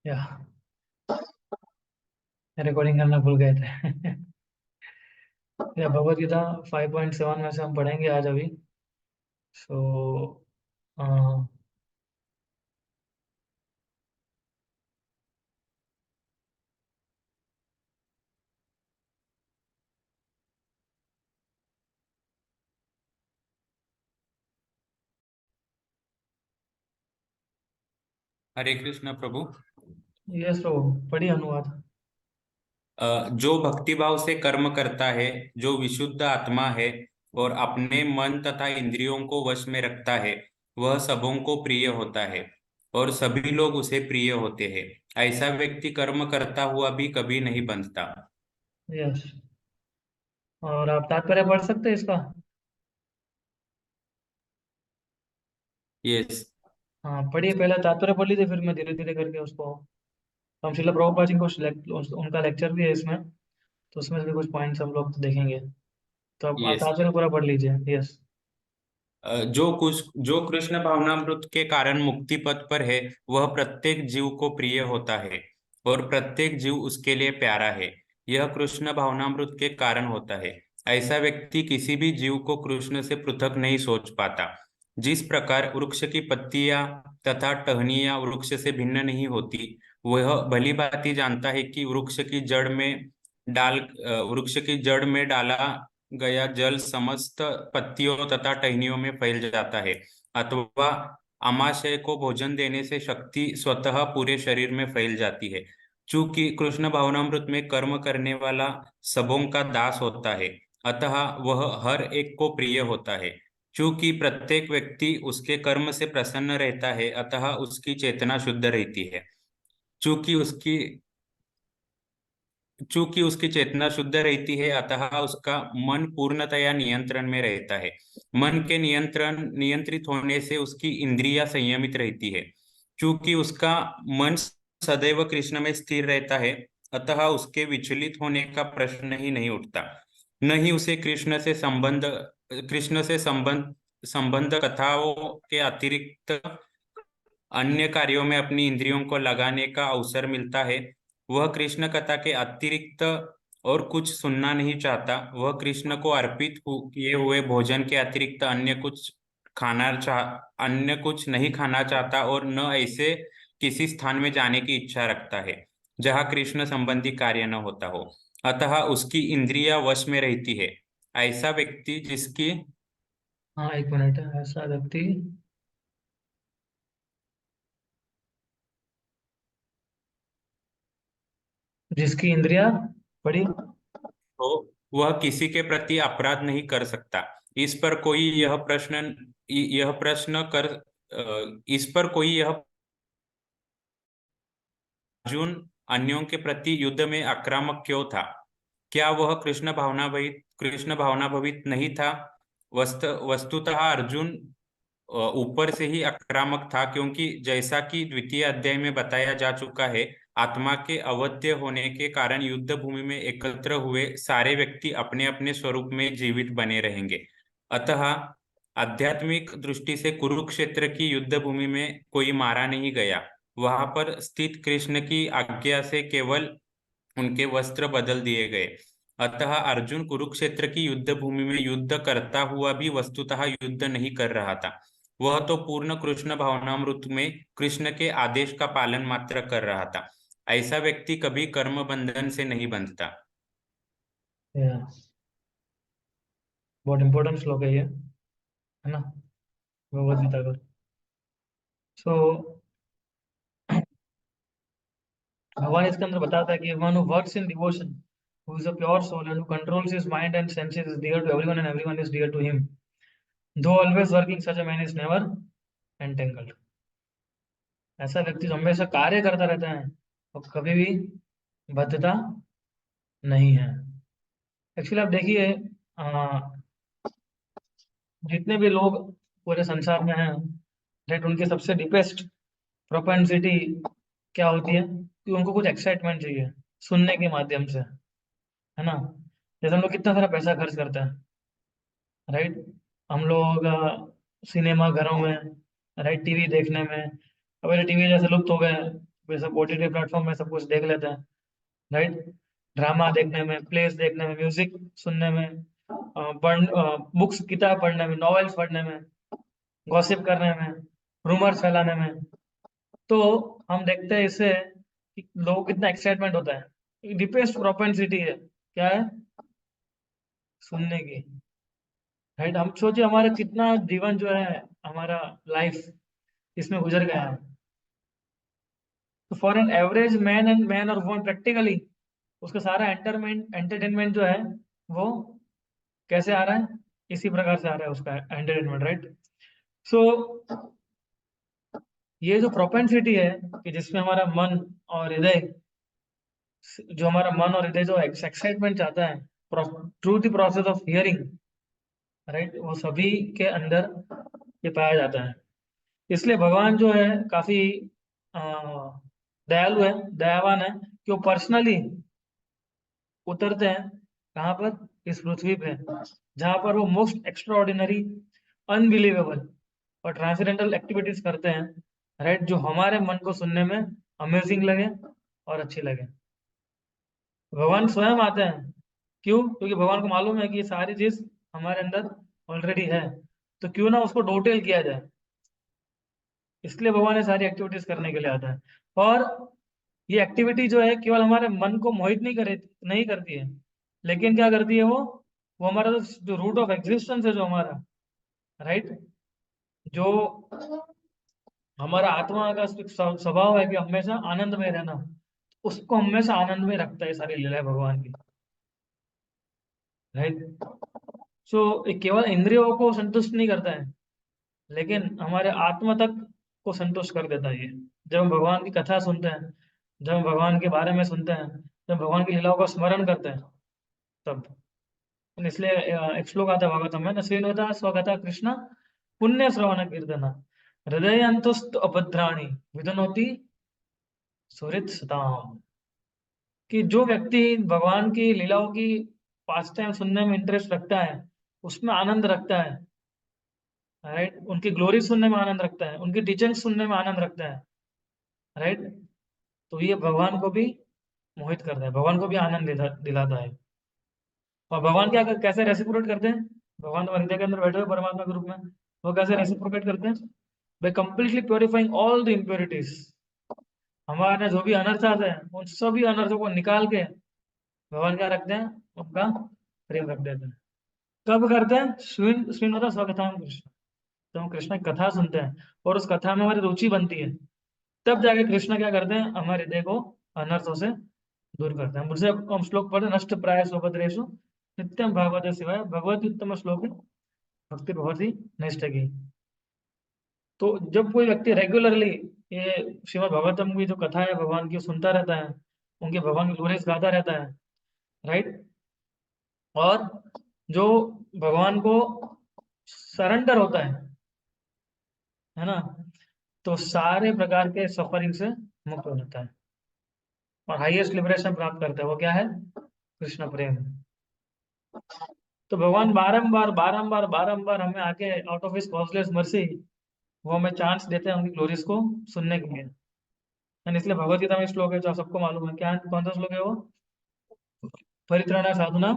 या रिकॉर्डिंग करना भूल गए थे। या भगवत गीता 5.7 में से हम पढ़ेंगे आज अभी। सो हरे कृष्ण प्रभु। यस प्रभु, पढ़िए अनुवाद। जो भक्तिभाव से कर्म करता है, जो विशुद्ध आत्मा है और अपने मन तथा इंद्रियों को वश में रखता है, वह सबों को प्रिय होता है और सभी लोग उसे प्रिय होते हैं। ऐसा व्यक्ति कर्म करता हुआ भी कभी नहीं बंधता। यस, और आप तात्पर्य पढ़ सकते हैं इसका। यस। हाँ पढ़िए, पहले तात्पर्य पढ़ लीजिए, फिर मैं धीरे धीरे करके उसको। हम शिला प्रभुपाद जी को उनका लेक्चर भी है इसमें, तो उसमें से भी कुछ पॉइंट्स हम लोग देखेंगे। तो अब यस। तात्पर्य पूरा पढ़ लीजिए। यस। जो कृष्ण भावनामृत के कारण मुक्ति पथ पर है, वह प्रत्येक जीव को प्रिय होता है और प्रत्येक जीव उसके लिए प्यारा है। यह कृष्ण भावनामृत के कारण होता है। ऐसा व्यक्ति किसी भी जीव को कृष्ण से पृथक नहीं सोच पाता। जिस प्रकार वृक्ष की पत्तियां तथा टहनियां वृक्ष से भिन्न नहीं होती, वह भली भांति जानता है कि वृक्ष की जड़ में डाला गया जल समस्त पत्तियों तथा टहनियों में फैल जाता है, अथवा आमाशय को भोजन देने से शक्ति स्वतः पूरे शरीर में फैल जाती है। चूंकि कृष्ण भावनामृत में कर्म करने वाला सबों का दास होता है, अतः वह हर एक को प्रिय होता है। चूंकि प्रत्येक व्यक्ति उसके कर्म से प्रसन्न रहता है, अतः उसकी चेतना शुद्ध रहती है। चूंकि उसकी चूंकि उसकी चेतना शुद्ध रहती है, अतः उसका मन पूर्णतया नियंत्रण में रहता है। मन के नियंत्रित होने से उसकी इंद्रियां संयमित रहती है। चूंकि उसका मन सदैव कृष्ण में स्थिर रहता है, अतः उसके विचलित होने का प्रश्न ही नहीं उठता। न ही उसे कृष्ण से संबंध कथाओं के अतिरिक्त अन्य कार्यों में अपनी इंद्रियों को लगाने का अवसर मिलता है। वह कृष्ण कथा के अतिरिक्त और कुछ सुनना नहीं चाहता। वह कृष्ण को किए हुए भोजन के अतिरिक्त अन्य कुछ नहीं खाना चाहता और न ऐसे किसी स्थान में जाने की इच्छा रखता है जहाँ कृष्ण संबंधी कार्य न होता हो। अतः उसकी इंद्रियां वश में रहती है। ऐसा व्यक्ति जिसकी हाँ एक मिनट, ऐसा व्यक्ति जिसकी इंद्रिया बड़ी। हो, वह किसी के प्रति अपराध नहीं कर सकता। इस पर कोई यह प्रश्न कर इस पर कोई यह अर्जुन अन्यों के प्रति युद्ध में आक्रामक क्यों था? क्या वह कृष्ण भावना भवित नहीं था? वस्तुतः अर्जुन ऊपर से ही आक्रामक था, क्योंकि जैसा कि द्वितीय अध्याय में बताया जा चुका है, आत्मा के अवध्य होने के कारण युद्ध भूमि में एकत्र हुए सारे व्यक्ति अपने अपने स्वरूप में जीवित बने रहेंगे। अतः आध्यात्मिक दृष्टि से कुरुक्षेत्र की युद्ध भूमि में कोई मारा नहीं गया। वहां पर स्थित कृष्ण की आज्ञा से केवल उनके वस्त्र बदल दिए गए। अतः अर्जुन कुरुक्षेत्र की युद्ध भूमि में युद्ध करता हुआ भी वस्तुतः युद्ध नहीं कर रहा था। वह तो पूर्ण कृष्ण भावनामृत में कृष्ण के आदेश का पालन मात्र कर रहा था। ऐसा व्यक्ति कभी कर्म बंधन से नहीं बंधता। बहुत इंपॉर्टेंट श्लोक है ये, है ना, भगवद गीता का। सो भगवान इसके अंदर बताता है कि one who works in devotion, who is a pure soul and who controls his mind and senses is dear to everyone and everyone is dear to him. Though always working, such a man is never entangled. ऐसा व्यक्ति जो हमेशा कार्य करता रहता है और कभी भी बद्धता नहीं है। एक्चुअली आप देखिए, जितने भी लोग पूरे संसार में हैं, राइट, उनकी सबसे डीपेस्ट प्रोपेंसिटी क्या होती है कि उनको कुछ एक्साइटमेंट चाहिए सुनने के माध्यम से, है ना। जैसे हम लोग कितना सारा पैसा खर्च करते हैं, राइट। हम लोग सिनेमा घरों में, राइट, टीवी देखने में। अब ये टीवी जैसे लुप्त हो गए, वे सब OTT प्लेटफॉर्म में सब कुछ देख लेते हैं, राइट। ड्रामा देखने में, प्लेस देखने में, म्यूजिक सुनने में, बुक्स किताब पढ़ने में, नॉवेल्स पढ़ने में, गॉसिप करने में, रूमर फैलाने में। तो हम देखते हैं इससे कि लोगों को कितना एक्साइटमेंट होता है। डीपेस्ट प्रोपेंसिटी है, क्या है? सुनने की, राइट। हम सोचिए हमारा कितना जीवन जो है, हमारा लाइफ इसमें गुजर गया है। तो फॉर एन एवरेज मैन और वुमन प्रैक्टिकली उसका सारा एंटरटेनमेंट जो है वो कैसे आ रहा है? इसी प्रकार से आ रहा है उसका एंटरटेनमेंट, राइट। सो ये जो प्रोपेंसिटी है कि जिसमें हमारा मन और हृदय, जो हमारा मन और हृदय जो एक्साइटमेंट चाहता है through the process of hearing, right, वो सभी के अंदर ये पाया जाता है। इसलिए भगवान जो है काफी अ, दयालु है, दयावान है, कि वो पर्सनली उतरते हैं कहाँ पर? इस पृथ्वी पे, जहाँ पर वो मोस्ट एक्स्ट्राऑर्डिनरी, अनबिलीवेबल और ट्रांसेंडेंटल एक्टिविटीज करते हैं, राइट, जो हमारे मन को सुनने में अमेजिंग लगे और अच्छी लगे। भगवान स्वयं आते हैं, क्यों? क्योंकि भगवान को मालूम है कि ये सारी चीज हमारे अंदर ऑलरेडी है, तो क्यों ना उसको डोटेल किया जाए। इसलिए भगवान ये सारी एक्टिविटीज करने के लिए आता है। और ये एक्टिविटी जो है केवल हमारे मन को मोहित नहीं करती है, लेकिन क्या करती है वो हमारा जो रूट ऑफ एग्जिस्टेंस है, जो हमारा, राइट, जो हमारा आत्मा का स्वभाव है कि हमेशा आनंद में रहना, उसको हमेशा आनंद में रखता है सारी लीलाएं भगवान की, राइट। सो ये केवल इंद्रियों को संतुष्ट नहीं करता है, लेकिन हमारे आत्मा तक को संतुष्ट कर देता है ये। जब हम भगवान की कथा सुनते हैं, जब हम भगवान के बारे में सुनते हैं, जब भगवान की लीलाओं का स्मरण करते हैं, तब। इसलिए एक श्लोक आता है भागवतम में, न श्रीनुता स्वगता कृष्ण पुण्य श्रवण कीर्तन हृदय अंतुस्त अभद्राणी विदनोति सुहृत सताम। कि जो व्यक्ति भगवान की लीलाओं की पास टाइम सुनने में इंटरेस्ट रखता है, उसमें आनंद रखता है, राइट, उनकी ग्लोरी सुनने में आनंद रखता है, उनकी टीचिंग सुनने में आनंद रखता है, राइट, तो ये भगवान को भी मोहित करता है, भगवान को भी आनंद दिलाता है। और भगवान क्या कैसे रेसिप्रोकेट करते हैं? भगवान तो हृदय के अंदर बैठे हुए परमात्मा के रूप में, वो कैसे रेसिप्रोकेट करते हैं? By completely purifying all the impurities. हमारे जो भी अनर्थ आते हैं, उन सभी अनर्थों को निकाल के भगवान क्या रखते हैं? उनका प्रेम रख देते हैं। कब करते हैं? श्रीनता स्वकथाम कृष्ण, तो हम कृष्ण की कथा सुनते हैं और उस कथा में हमारी रुचि बनती है, तब जाके कृष्ण क्या करते हैं? हमारे हृदय को अनर्थों से दूर करते हैं। मुझसे हम श्लोक पढ़े, नष्ट प्राय स्वभद्रेषु नित्यम भागवत शिवाय भगवती उत्तम श्लोक, भक्ति बहुत ही निष्ठ की। तो जब कोई व्यक्ति रेगुलरली ये श्रीमद् भागवतम की जो कथा है भगवान की, सुनता रहता है, उनके भगवान की ग्लोरीज गाता रहता है, राइट, और जो भगवान को सरेंडर होता है ना, तो सारे प्रकार के सफरिंग से मुक्त हो जाता है और हाईएस्ट लिबरेशन प्राप्त करता है। वो क्या है? कृष्ण प्रेम। तो भगवान बारंबार बारंबार बारंबार हमें आके out of his causeless mercy वो हमें चांस देते हैं उनकी ग्लोरीज को सुनने के लिए। एंड इसलिए भगवत गीता में श्लोक है जो आप सबको मालूम है, क्या कौन सा श्लोक है वो? परित्राणाय साधुना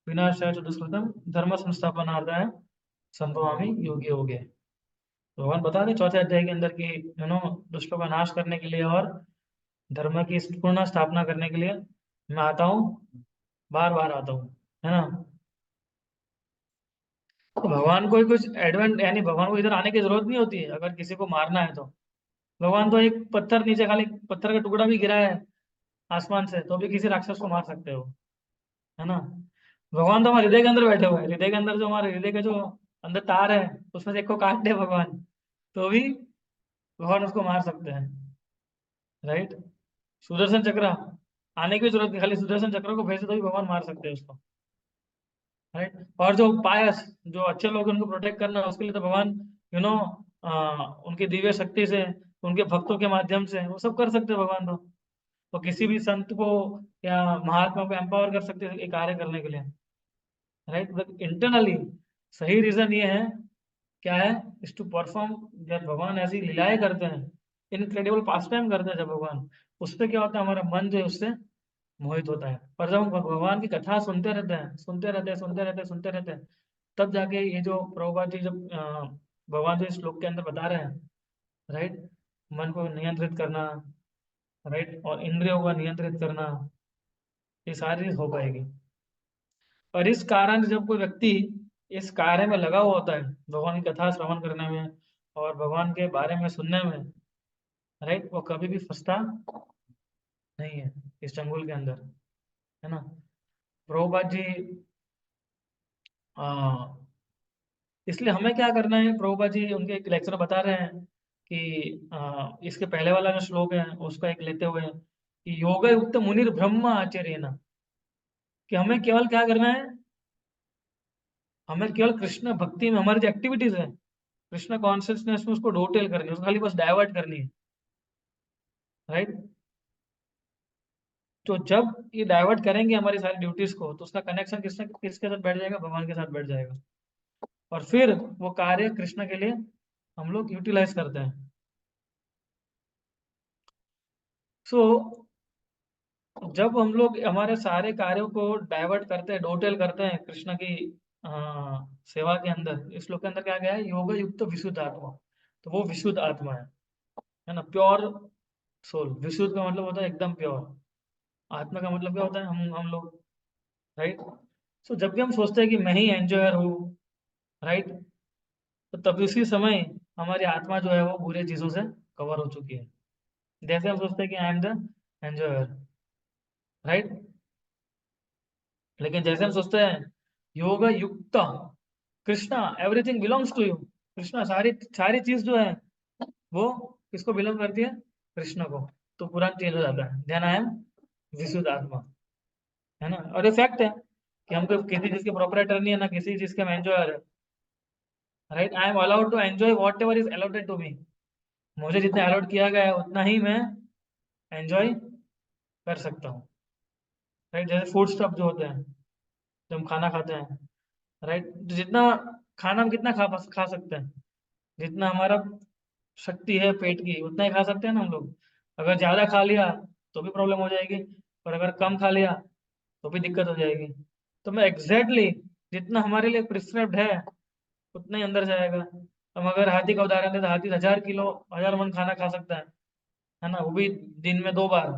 विनाशाय च दुष्कृतम धर्म संस्थापनार्थाय संभवामि योगे योगे। तो भगवान बता रहे चौथे अध्याय के अंदर कि दुष्टों का नाश करने के लिए और धर्म की पूर्ण स्थापना करने के लिए मैं आता हूँ, बार बार आता हूँ, है ना। तो भगवान को ही कुछ एडवेंट, यानी भगवान को इधर आने की जरूरत नहीं होती है अगर किसी को मारना है तो। भगवान तो एक पत्थर नीचे, खाली पत्थर का टुकड़ा भी गिरा है आसमान से, तो भी किसी राक्षस को मार सकते हो, है ना। भगवान तो हमारे हृदय के अंदर बैठे हुए हैं, हृदय के अंदर जो हमारे हृदय के जो अंदर तार है, उसमें से एक को काट दे भगवान, तो भी भगवान उसको मार सकते हैं, राइट। सुदर्शन चक्र आने की जरूरत नहीं, खाली सुदर्शन चक्र को भेजे तो भी भगवान मार सकते हैं उसको, राइट। और जो पायस, जो अच्छे लोग हैं, उनको प्रोटेक्ट करना, उसके लिए तो भगवान यू नो उनकी दिव्य शक्ति से, उनके भक्तों के माध्यम से वो सब कर सकते हैं भगवान। तो किसी भी संत को या महात्मा को एम्पावर कर सकते हैं ये कार्य करने के लिए, राइट। बट इंटरनली सही रीजन ये है, क्या है? इज टू परफॉर्म, जब भगवान ऐसी लीलाएं करते हैं इनक्रेडिबल पास टाइम करते हैं जब भगवान, उस पर क्या होता है, हमारा मन जो है उससे मोहित होता है। पर जब हम भगवान की कथा सुनते रहते हैं, सुनते रहते हैं, सुनते रहते हैं, सुनते रहते हैं, तब जाके ये जो प्रभुपाद जी जब भगवान जो इस श्लोक के अंदर बता रहे हैं, राइट, मन को नियंत्रित करना, राइट, और इंद्रियों का नियंत्रित करना, ये सारी चीज हो पाएगी। और इस कारण जब कोई व्यक्ति इस कार्य में लगा हुआ होता है, भगवान की कथा श्रवण करने में और भगवान के बारे में सुनने में, राइट, वो कभी भी फंसता नहीं है इस चंगुल के अंदर, है ना। प्रभुपाद जी, इसलिए हमें क्या करना है, प्रभुपाद जी उनके एक लेक्चर बता रहे हैं कि इसके पहले वाला जो श्लोक है उसका एक लेते हुए कि योग युक्त मुनिर ब्रह्म आचार्य ना, कि हमें केवल क्या करना है, हमें केवल कृष्ण भक्ति में हमारी जो एक्टिविटीज है, कृष्ण कॉन्शियसनेस में उसको डोटेल करनी है, उसको खाली बस डाइवर्ट करनी है, राइट। तो जब ये डाइवर्ट करेंगे हमारी सारी ड्यूटीज को, तो उसका कनेक्शन किसके साथ बैठ जाएगा, भगवान के साथ बैठ जाएगा, और फिर वो कार्य कृष्ण के लिए हम लोग यूटिलाइज करते हैं। सो जब हम लोग हमारे सारे कार्यों को डाइवर्ट करते हैं, डोटेल करते हैं कृष्ण की सेवा के अंदर, इस श्लोक के अंदर क्या गया है, योग युक्त विशुद्ध आत्मा, तो वो विशुद्ध आत्मा है ना, प्योर सोल। विशुद्ध का मतलब होता है एकदम प्योर, आत्मा का मतलब क्या होता है, हम लोग, राइट। सो जब भी हम सोचते हैं कि मैं ही एंजॉयर हूँ, राइट, तो तब उसी समय हमारी आत्मा जो है वो बुरे चीजों से कवर हो चुकी है। जैसे हम सोचते हैं कि I am the enjoyer, right, लेकिन जैसे हम सोचते हैं योग युक्त Krishna everything belongs to you, Krishna सारी सारी चीज जो है वो किसको बिलोंग करती है, कृष्ण को, तो पूरा चेंज हो जाता है, देन आई एम विशुद्ध आत्मा, है ना। और ये फैक्ट है कि हम तो किसी चीज के प्रोपराइटर नहीं है ना, किसी चीज के एंजॉयर है, right. I am allowed to enjoy what ever is allotted to me, मुझे जितना अलॉट किया गया है उतना ही मैं एंजॉय कर सकता हूँ, राइट। जैसे फूड स्टफ जो होते हैं, जब हम खाना खाते हैं, राइट, तो जितना खाना हम कितना खा सकते हैं, जितना हमारा शक्ति है पेट की उतना ही खा सकते हैं ना हम लोग। अगर ज्यादा खा लिया तो भी प्रॉब्लम हो जाएगी, और अगर कम खा लिया तो भी दिक्कत हो जाएगी। तो मैं एग्जैक्टली जितना हमारे लिए प्रिस्क्राइब्ड है उतना ही अंदर जाएगा। हम अगर हाथी का उदाहरण दें तो हाथी 1000 किलो 1000 मन खाना खा सकता है ना, वो भी दिन में 2 बार।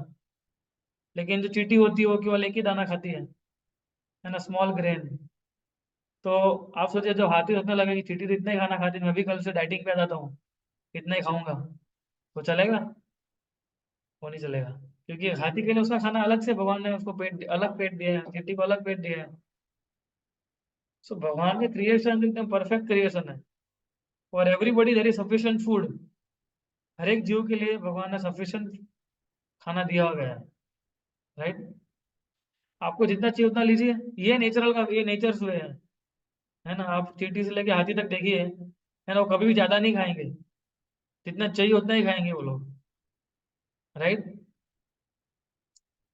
लेकिन जो चींटी होती है वो केवल एक ही दाना खाती है ना, स्मॉल ग्रेन। तो आप सोचिए जब हाथी सोचने लगे कि चींटी तो इतना ही खाना खाती है, मैं भी कल से डाइटिंग पे आ जाता हूँ, इतना ही खाऊंगा, तो चलेगा, वो नहीं चलेगा। क्योंकि हाथी के लिए उसका खाना अलग से भगवान ने उसको अलग पेट दिया है, चींटी को अलग पेट दिया है। सो भगवान के क्रिएशन एकदम परफेक्ट क्रिएशन है, और everybody there is sufficient food, हर एक जीव के लिए भगवान ने सफिशिएंट खाना दिया गया है, राइट। आपको जितना चाहिए उतना लीजिए, ये नेचुरल का ये नेचर वे है ना। आप चींटी से लेके हाथी तक देखिए, है ना, वो कभी भी ज्यादा नहीं खाएंगे, जितना चाहिए उतना ही खाएंगे वो लोग, राइट।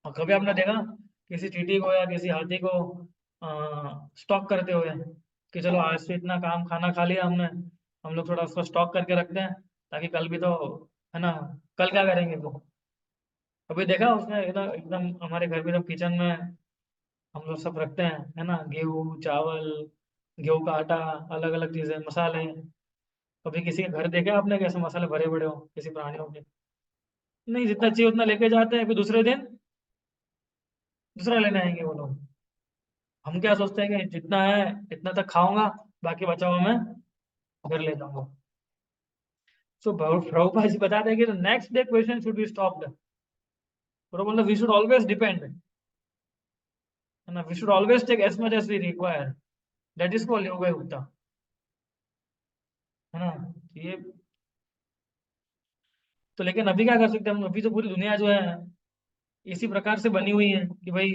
और कभी आपने देखा किसी चींटी को या किसी हाथी को स्टॉक करते हुए कि चलो आज से इतना काम खाना खा लिया हमने, हम लोग थोड़ा उसको स्टॉक करके रखते हैं ताकि कल भी तो, है ना, कल क्या करेंगे वो। कभी देखा उसने एकदम एकदम हमारे घर में जब किचन में हम लोग सब रखते हैं, है ना, गेहूँ चावल, गेहूँ का आटा, अलग अलग चीजें मसाले, कभी किसी के घर देखे आपने कैसे मसाले भरे पड़े हो किसी प्राणियों के, नहीं, जितना चाहिए उतना लेके जाते हैं, फिर दूसरे दिन दूसरा लेने आएंगे वो लोग। हम क्या सोचते हैं कि जितना है इतना तक खाऊंगा, बाकी बचा हुआ मैं घर ले जाऊंगा। सो प्रभुपाद जी बताते हैं कि next day question should be stopped, प्रभु वी शुड ऑलवेज डिपेंड, है ना, we should always take as much as we require, that is called yoga युक्ता, है ना। ये तो लेकिन अभी क्या कर सकते हैं हम, अभी तो पूरी दुनिया जो है इसी प्रकार से बनी हुई है कि भाई,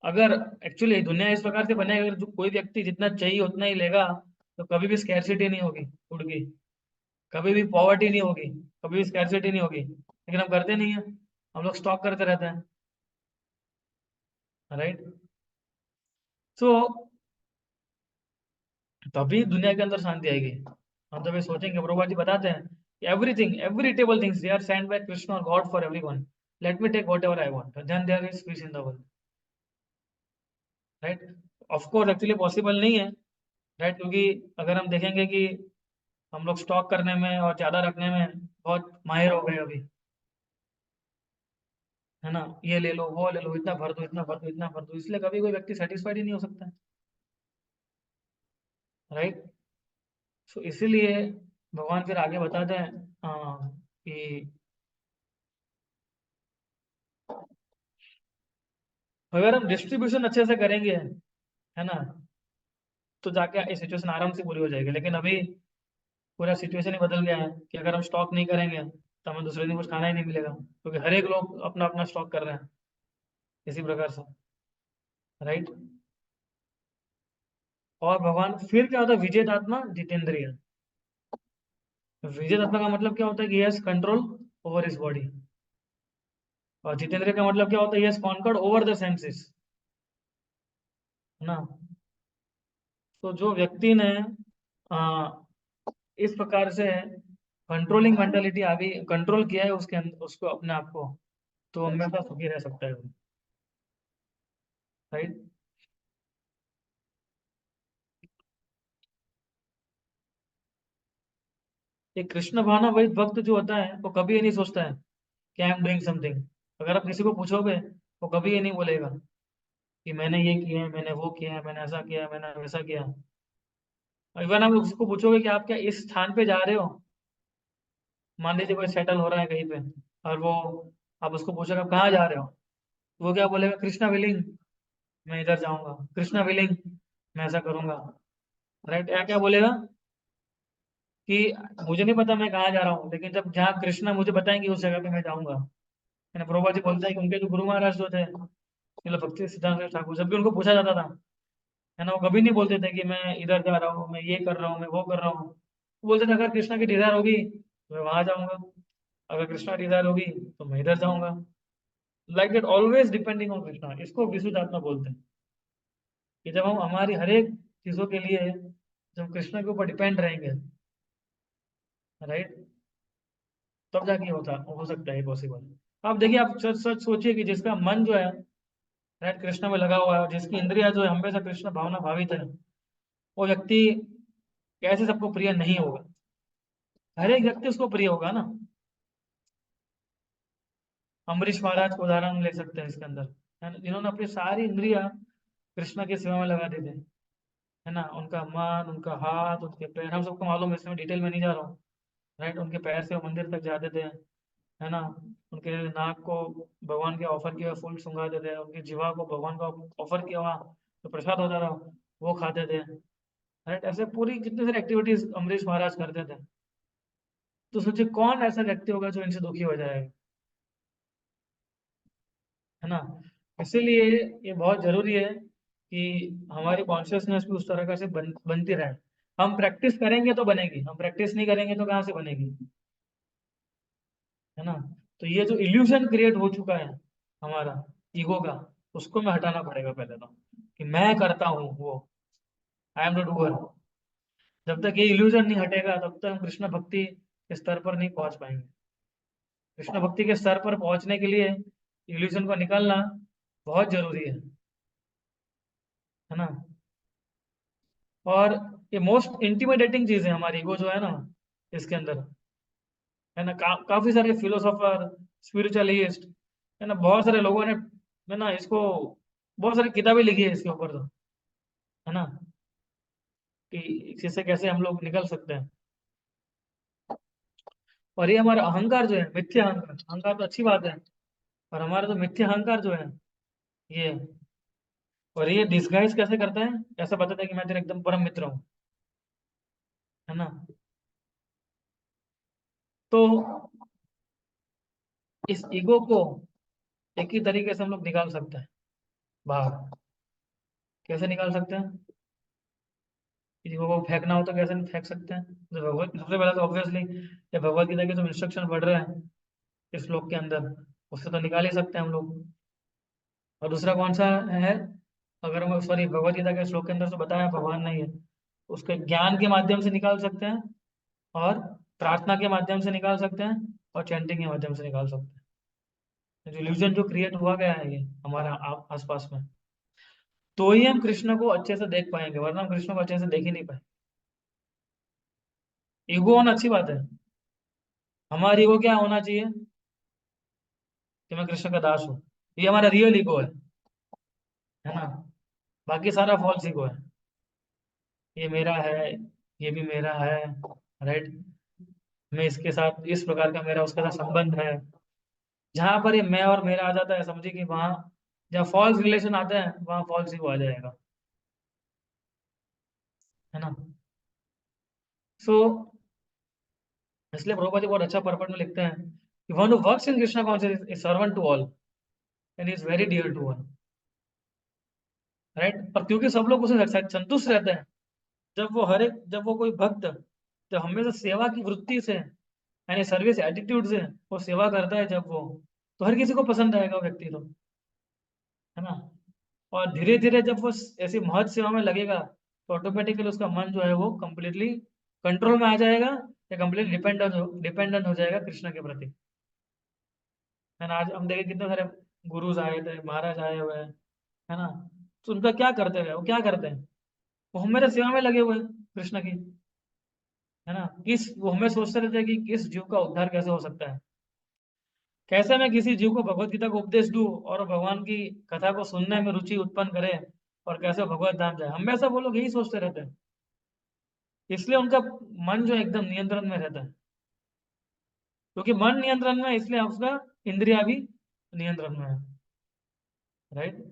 अगर एक्चुअली दुनिया इस प्रकार से बने, अगर जो कोई व्यक्ति जितना चाहिए उतना ही लेगा तो कभी भी स्कैरसिटी नहीं होगी फूड की, कभी भी पॉवर्टी नहीं होगी, कभी भी स्कैरसिटी नहीं होगी, लेकिन हम करते नहीं है, हम लोग स्टॉक करते रहते हैं, राइट। सो तभी दुनिया के अंदर शांति आएगी। हम जब ये सोचेंगे, प्रभुपाद जी बताते हैं Everything, every table things, they are sent by Krishna or God for everyone. Let me take whatever I want. Then there is peace in the world. Right? Of course, actually possible नहीं है. Right? क्योंकि अगर हम देखेंगे कि हम लोग stock करने में और ज्यादा रखने में बहुत माहिर हो गए अभी, है ना, ये ले लो वो ले लो, इतना भर दो इतना भर दो इतना भर दो, इसलिए कभी कोई व्यक्ति सेटिस्फाइड ही नहीं हो सकता. राइट. सो इसीलिए भगवान फिर आगे बताते हैं कि अगर हम डिस्ट्रीब्यूशन अच्छे से करेंगे, है ना, तो जाके ये सिचुएशन आराम से पूरी हो जाएगी. लेकिन अभी पूरा सिचुएशन ही बदल गया है कि अगर हम स्टॉक नहीं करेंगे तो हमें दूसरे दिन कुछ खाना ही नहीं मिलेगा, क्योंकि हर एक लोग अपना अपना स्टॉक कर रहे हैं इसी प्रकार से. राइट. और भगवान फिर क्या होता है, विजयदात्मा जितेंद्रिय. विजयदात्मा का मतलब क्या होता है कि has control over his body. और जितेंद्रिय का मतलब क्या होता है, has conquered over the senses. है ना. तो जो व्यक्ति ने आ, इस प्रकार से कंट्रोलिंग मेंटालिटी आ गई, कंट्रोल किया है उसके उसको अपने आप को, तो हमेशा सुखी रह सकता है वो. राइट. एक कृष्ण भावना वही भक्त जो होता है वो कभी ये नहीं सोचता है कि आई एम डूइंग समथिंग. अगर आप किसी को पूछोगे वो कभी ये नहीं बोलेगा कि मैंने ये किया है, मैंने वो किया है, मैंने ऐसा किया है, मैंने वैसा किया है. इवन आप उसको पूछोगे कि आप क्या इस स्थान पे जा रहे हो, मान लीजिए कोई सेटल हो रहा है कहीं पे, और वो आप उसको पूछोगे आप कहाँ जा रहे हो, तो वो क्या बोलेगा, कृष्णा विलिंग, मैं इधर जाऊंगा, कृष्णा विलिंग, मैं ऐसा करूंगा. राइट. या क्या बोलेगा कि मुझे नहीं पता मैं कहाँ जा रहा हूँ, लेकिन जब जहाँ कृष्णा मुझे बताएंगे उस जगह पे मैं जाऊंगा. है ना. प्रभुपाद जी बोलते हैं कि उनके जो गुरु महाराज जो थे, मतलब भक्ति सिद्धांत ठाकुर, जब भी उनको पूछा जाता था, है ना, वो कभी नहीं बोलते थे कि मैं इधर जा रहा हूँ, मैं ये कर रहा हूँ, मैं वो कर रहा हूँ. वो बोलते थे अगर कृष्णा की डिजायर होगी तो मैं वहां जाऊंगा, अगर कृष्णा की डिजायर होगी तो मैं इधर जाऊंगा. Like that, always depending on Krishna. इसको विशुद्ध आत्मा बोलते हैं कि जब हम हमारी हर एक चीजों के लिए जब कृष्णा के ऊपर डिपेंड रहेंगे, राइट, तब जाके होता हो सकता है पॉसिबल. आप देखिए, आप सच सच सोचिए कि जिसका मन जो है, राइट, कृष्ण में लगा हुआ है, और जिसकी इंद्रिया जो है हमेशा कृष्ण भावना भावित है, वो व्यक्ति कैसे सबको प्रिय नहीं होगा. हर एक व्यक्ति उसको प्रिय होगा ना. अम्बरीश महाराज को उदाहरण ले सकते हैं इसके अंदर, है ना, जिन्होंने अपनी सारी इंद्रिया कृष्ण की सेवा में लगा दी थी. है ना. उनका मन, उनका हाथ, उनके पैर, हम सबको मालूम है, इसमें डिटेल में नहीं जा रहा हूँ. राइट. उनके पैर से वो मंदिर तक जाते थे, है ना. उनके नाक को भगवान के ऑफर किया हुआ फूल सुंघाते थे, उनकी जीवा को भगवान का ऑफर किया हुआ तो प्रसाद होता था वो खाते थे. राइट. ऐसे पूरी कितनी सारी एक्टिविटीज अमरीश महाराज करते थे. तो सोचिए कौन ऐसा व्यक्ति होगा जो इनसे दुखी हो जाएगा. है ना. इसीलिए ये बहुत जरूरी है कि हमारी कॉन्शियसनेस भी उस तरह का से बनती रहे. हम प्रैक्टिस करेंगे तो बनेगी, हम प्रैक्टिस नहीं करेंगे तो कहाँ से बनेगी. है ना. तो ये जो इल्यूजन क्रिएट हो चुका है हमारा ईगो का, उसको मैं हटाना पड़ेगा पहले तो, कि मैं करता हूँ वो, आई एम द डूअर. जब तक ये इल्यूजन नहीं हटेगा तब तक हम कृष्ण भक्ति के स्तर पर नहीं पहुंच पाएंगे. कृष्ण भक्ति के स्तर पर पहुंचने के लिए इल्यूजन को निकालना बहुत जरूरी है ना. और ये मोस्ट इंटिमिडेटिंग चीज है हमारी ईगो जो है ना इसके अंदर. है ना. काफी सारे फिलोसोफर, स्पिरिचुअलिस्ट, है ना, बहुत सारे लोगों ने, है ना, इसको बहुत सारी किताबें लिखी है इसके ऊपर तो, है ना, कि इससे कैसे हम लोग निकल सकते हैं. और ये हमारा अहंकार जो है, मिथ्या अहंकार, अहंकार तो अच्छी बात है, और हमारा तो मिथ्या अहंकार जो है ये, और ये डिस्गाइज कैसे करता है, ऐसा बताता है कि मैं तेरा एकदम परम मित्र हूँ. है ना. तो इस ईगो को एक ही तरीके से हम लोग निकाल सकते हैं बाहर. कैसे निकाल सकते हैं. किसी को फेंकना हो तो कैसे नहीं फेंक सकते हैं. तो भगवत सबसे पहले तो ऑब्वियसली ये भगवत गीता के जो इंस्ट्रक्शन पढ़ रहे हैं इस श्लोक के अंदर, उससे तो निकाल ही सकते हैं हम लोग. और दूसरा कौन सा है, अगर हम सॉरी भगवत गीता के श्लोक के अंदर तो बताया भगवान ने, ये उसके ज्ञान के माध्यम से निकाल सकते हैं. और प्रार्थना के माध्यम से निकाल सकते हैं और चैंटिंग के माध्यम से निकाल सकते हैं। जो इल्यूजन जो क्रिएट हुआ गया है ये हमारा आसपास में, तो ही हम कृष्ण को अच्छे से देख पाएंगे, वरना हम कृष्ण को अच्छे से देख ही नहीं पाएंगे। ईगो होना अच्छी बात है। हमारी ईगो क्या होना चाहिए कि मैं कृष्ण का दास हूँ, ये हमारा रियल ईगो है ना। बाकी सारा फॉल्स ईगो है, ये मेरा है, ये भी मेरा है, राइट। मैं इसके साथ इस प्रकार का मेरा उसके साथ संबंध है। जहां पर ये मैं और मेरा आ जाता है, समझिए कि वहां जहाँ फॉल्स रिलेशन आते हैं वहां फॉल्स ईगो आ जाएगा, है ना। सो इसलिए प्रभुपाद जी बहुत अच्छा पर्पट में लिखते हैं कि one who works in Krishna conscious is servant to all and is very dear to one, right. पर क्योंकि सब लोग उसे संतुष्ट रहते हैं, जब वो कोई भक्त जब हमेशा सेवा की वृत्ति से यानी सर्विस एटीट्यूड से वो सेवा करता है, जब वो तो हर किसी को पसंद आएगा वो व्यक्ति तो, है ना। और धीरे धीरे जब वो ऐसी महत सेवा में लगेगा तो ऑटोमेटिकली उसका मन जो है वो कंप्लीटली कंट्रोल में आ जाएगा, या कंप्लीट डिपेंडेंट हो जाएगा कृष्ण के प्रति, है ना। आज हम देखें कितने सारे गुरुज आए थे, महाराज आए हुए हैं, है ना। तो उनका क्या करते हुए वो क्या करते हैं, वो हमारे सेवा में लगे हुए हैं कृष्ण की, है ना। वो हमें सोचते रहते हैं कि किस जीव का उद्धार कैसे हो सकता है, कैसे मैं किसी जीव को भगवत गीता को उपदेश दूं और वो भगवान की कथा को सुनने में रुचि उत्पन्न करे, और कैसे भगवत धाम जाए, हमेशा वो लोग यही सोचते रहते हैं। इसलिए उनका मन जो एकदम नियंत्रण में रहता है, क्योंकि मन नियंत्रण में है, इसलिए उसका इंद्रिया भी नियंत्रण में है, राइट।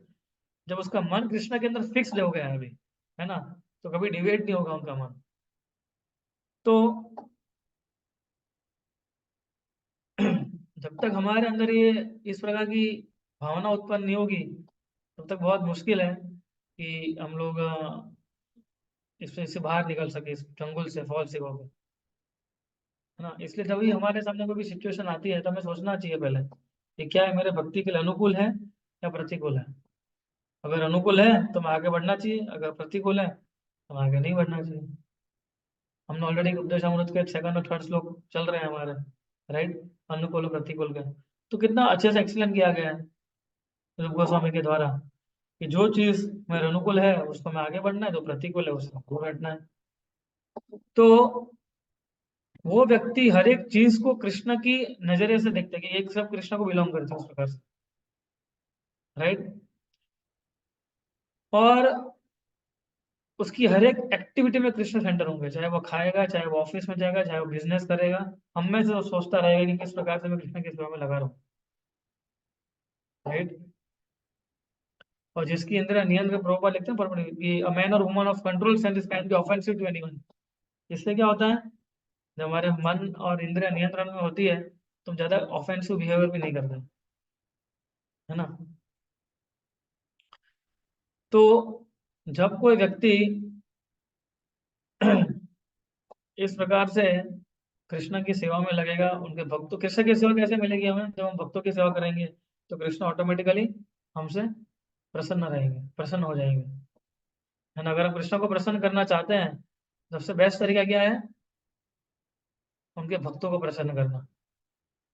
जब उसका मन कृष्ण के अंदर फिक्स्ड हो गया है अभी, है ना, तो कभी डिवेट नहीं होगा उनका मन। तो जब तक हमारे अंदर ये इस प्रकार की भावना उत्पन्न नहीं होगी, तब तक बहुत मुश्किल है कि हम लोग इससे बाहर निकल सके, इस चंगुल से, फॉल से होकर, है ना। इसलिए जब भी हमारे सामने कोई भी सिचुएशन आती है तो हमें सोचना चाहिए पहले कि क्या है मेरे भक्ति के लिए अनुकूल है या प्रतिकूल है। अगर अनुकूल है तो मैं आगे बढ़ना चाहिए, अगर प्रतिकूल है तो आगे नहीं बढ़ना चाहिए। हमने ऑलरेडी उपदेशामृत के सेकंड और थर्ड श्लोक चल रहे हैं हमारे, राइट, अनुकूल और प्रतिकूल के। तो कितना अच्छे से एक्सप्लेन किया गया है रूप गोस्वामी के द्वारा कि जो चीज मेरे अनुकूल है उसको मैं आगे बढ़ना है, जो प्रतिकूल है उसको दूर हटना है। तो वो व्यक्ति हर एक चीज को कृष्ण की नजरिए से देखते हैं कि एक सब कृष्ण को बिलोंग करते हैं उस प्रकार से, राइट। और उसकी हर एक एक्टिविटी में कृष्ण सेंटर होंगे, चाहे वो खाएगा, चाहे वो ऑफिस में जाएगा, चाहे वो बिजनेस करेगा, हमें से वो सोचता रहेगा कि किस प्रकार से मैं कृष्ण की सेवा में लगा रहूं, राइट। और जिसकी इंद्रिय नियंत्रण प्रभुपाद लिखते हैं परमानेंट कि अ मैन और woman of control sense can be offensive to anyone. इससे क्या होता है, जब हमारे मन और इंद्रिय नियंत्रण में होती है तो हम ज्यादा ऑफेंसिव बिहेवियर भी नहीं करते, है ना। तो जब कोई व्यक्ति इस प्रकार से कृष्ण की सेवा में लगेगा, उनके भक्तों, कृष्ण की सेवा कैसे मिलेगी हमें, जब हम भक्तों की सेवा करेंगे तो कृष्ण ऑटोमेटिकली हमसे प्रसन्न रहेंगे, प्रसन्न हो जाएंगे, है ना। अगर हम कृष्ण को प्रसन्न करना चाहते हैं, सबसे बेस्ट तरीका क्या है, उनके भक्तों को प्रसन्न करना।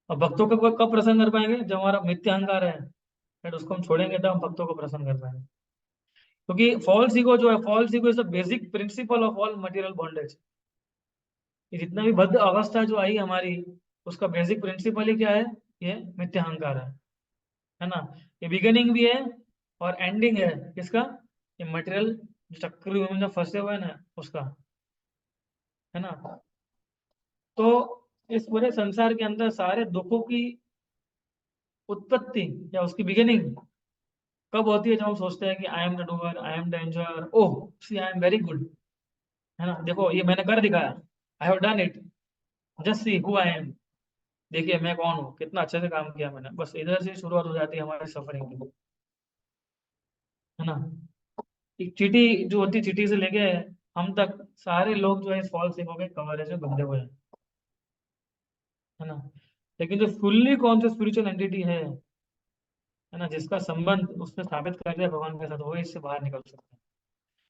और भक्तों को कब प्रसन्न कर पाएंगे, जब हमारा मिथ्या अहंकार है, फिर उसको हम छोड़ेंगे तब हम भक्तों को प्रसन्न कर पाएंगे। क्योंकि फॉल्स ईगो जो है, false ego is the basic principle of all material bondage. ये जितना भी बद्ध अवस्था जो आई हमारी, उसका बेसिक प्रिंसिपल ही क्या है, ये मिथ्या अहंकार है ना। ये बिगिनिंग भी है और एंडिंग है किसका, ये मटेरियल चक्र में फंसे हुए हैं ना उसका, है ना। तो इस पूरे संसार के अंदर सारे दुखों की उत्पत्ति या उसकी बिगिनिंग कब होती है, जब हम सोचते हैं कि I am the doer, I am the enjoyer, oh see I am very good, है ना, देखो ये मैंने कर दिखाया, I have done it, just see who I am, देखिए मैं कौन हूँ, कितना अच्छे से काम किया मैंने। बस इधर से शुरुआत हो जाती है हमारी सफरिंग की, है ना। एक चीटी जो होती है, चीटी से लेके हम तक सारे लोग जो है फॉल्स हो गए, कवरेज में बंधे हुए हैं, है ना। लेकिन जो फुल्ली कॉन्शियस स्पिरिचुअल एंटिटी है ना, जिसका संबंध उसने स्थापित कर दिया भगवान के साथ, वो इससे बाहर निकल सकता है।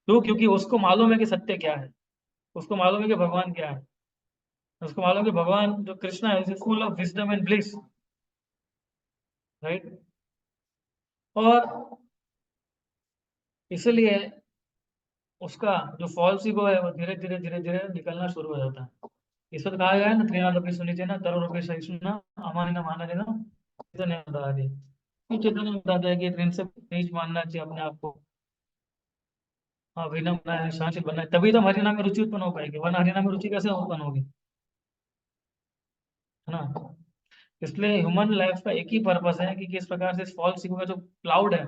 क्यों, क्योंकि उसको मालूम है कि सत्य क्या है, उसको मालूम है कि भगवान क्या है उसको मालूम कि भगवान जो कृष्णा है is full of wisdom and bliss, right. और इसलिए उसका जो फॉल्स ईगो है वो धीरे धीरे धीरे धीरे निकलना शुरू हो जाता है। इस वक्त कहा गया है ना, त्रिनाद सुनी थी ना, तरुण रूपी सहिष्णुना अमानी ना माना देना, चैतन्य बता दी। ये चैतन्य बताता है कि इनसे नीच मानना चाहिए अपने आप को। हाँ, विनम्र है, शांतिशील बनना है, तभी तो हम हरिनाम में रुचि उत्पन्न हो पाएगी, वरना हरिनाम में रुचि कैसे उत्पन्न होगी, है ना। इसलिए ह्यूमन लाइफ का एक ही पर्पस है कि किस प्रकार से फॉल्स ईगो का जो क्लाउड है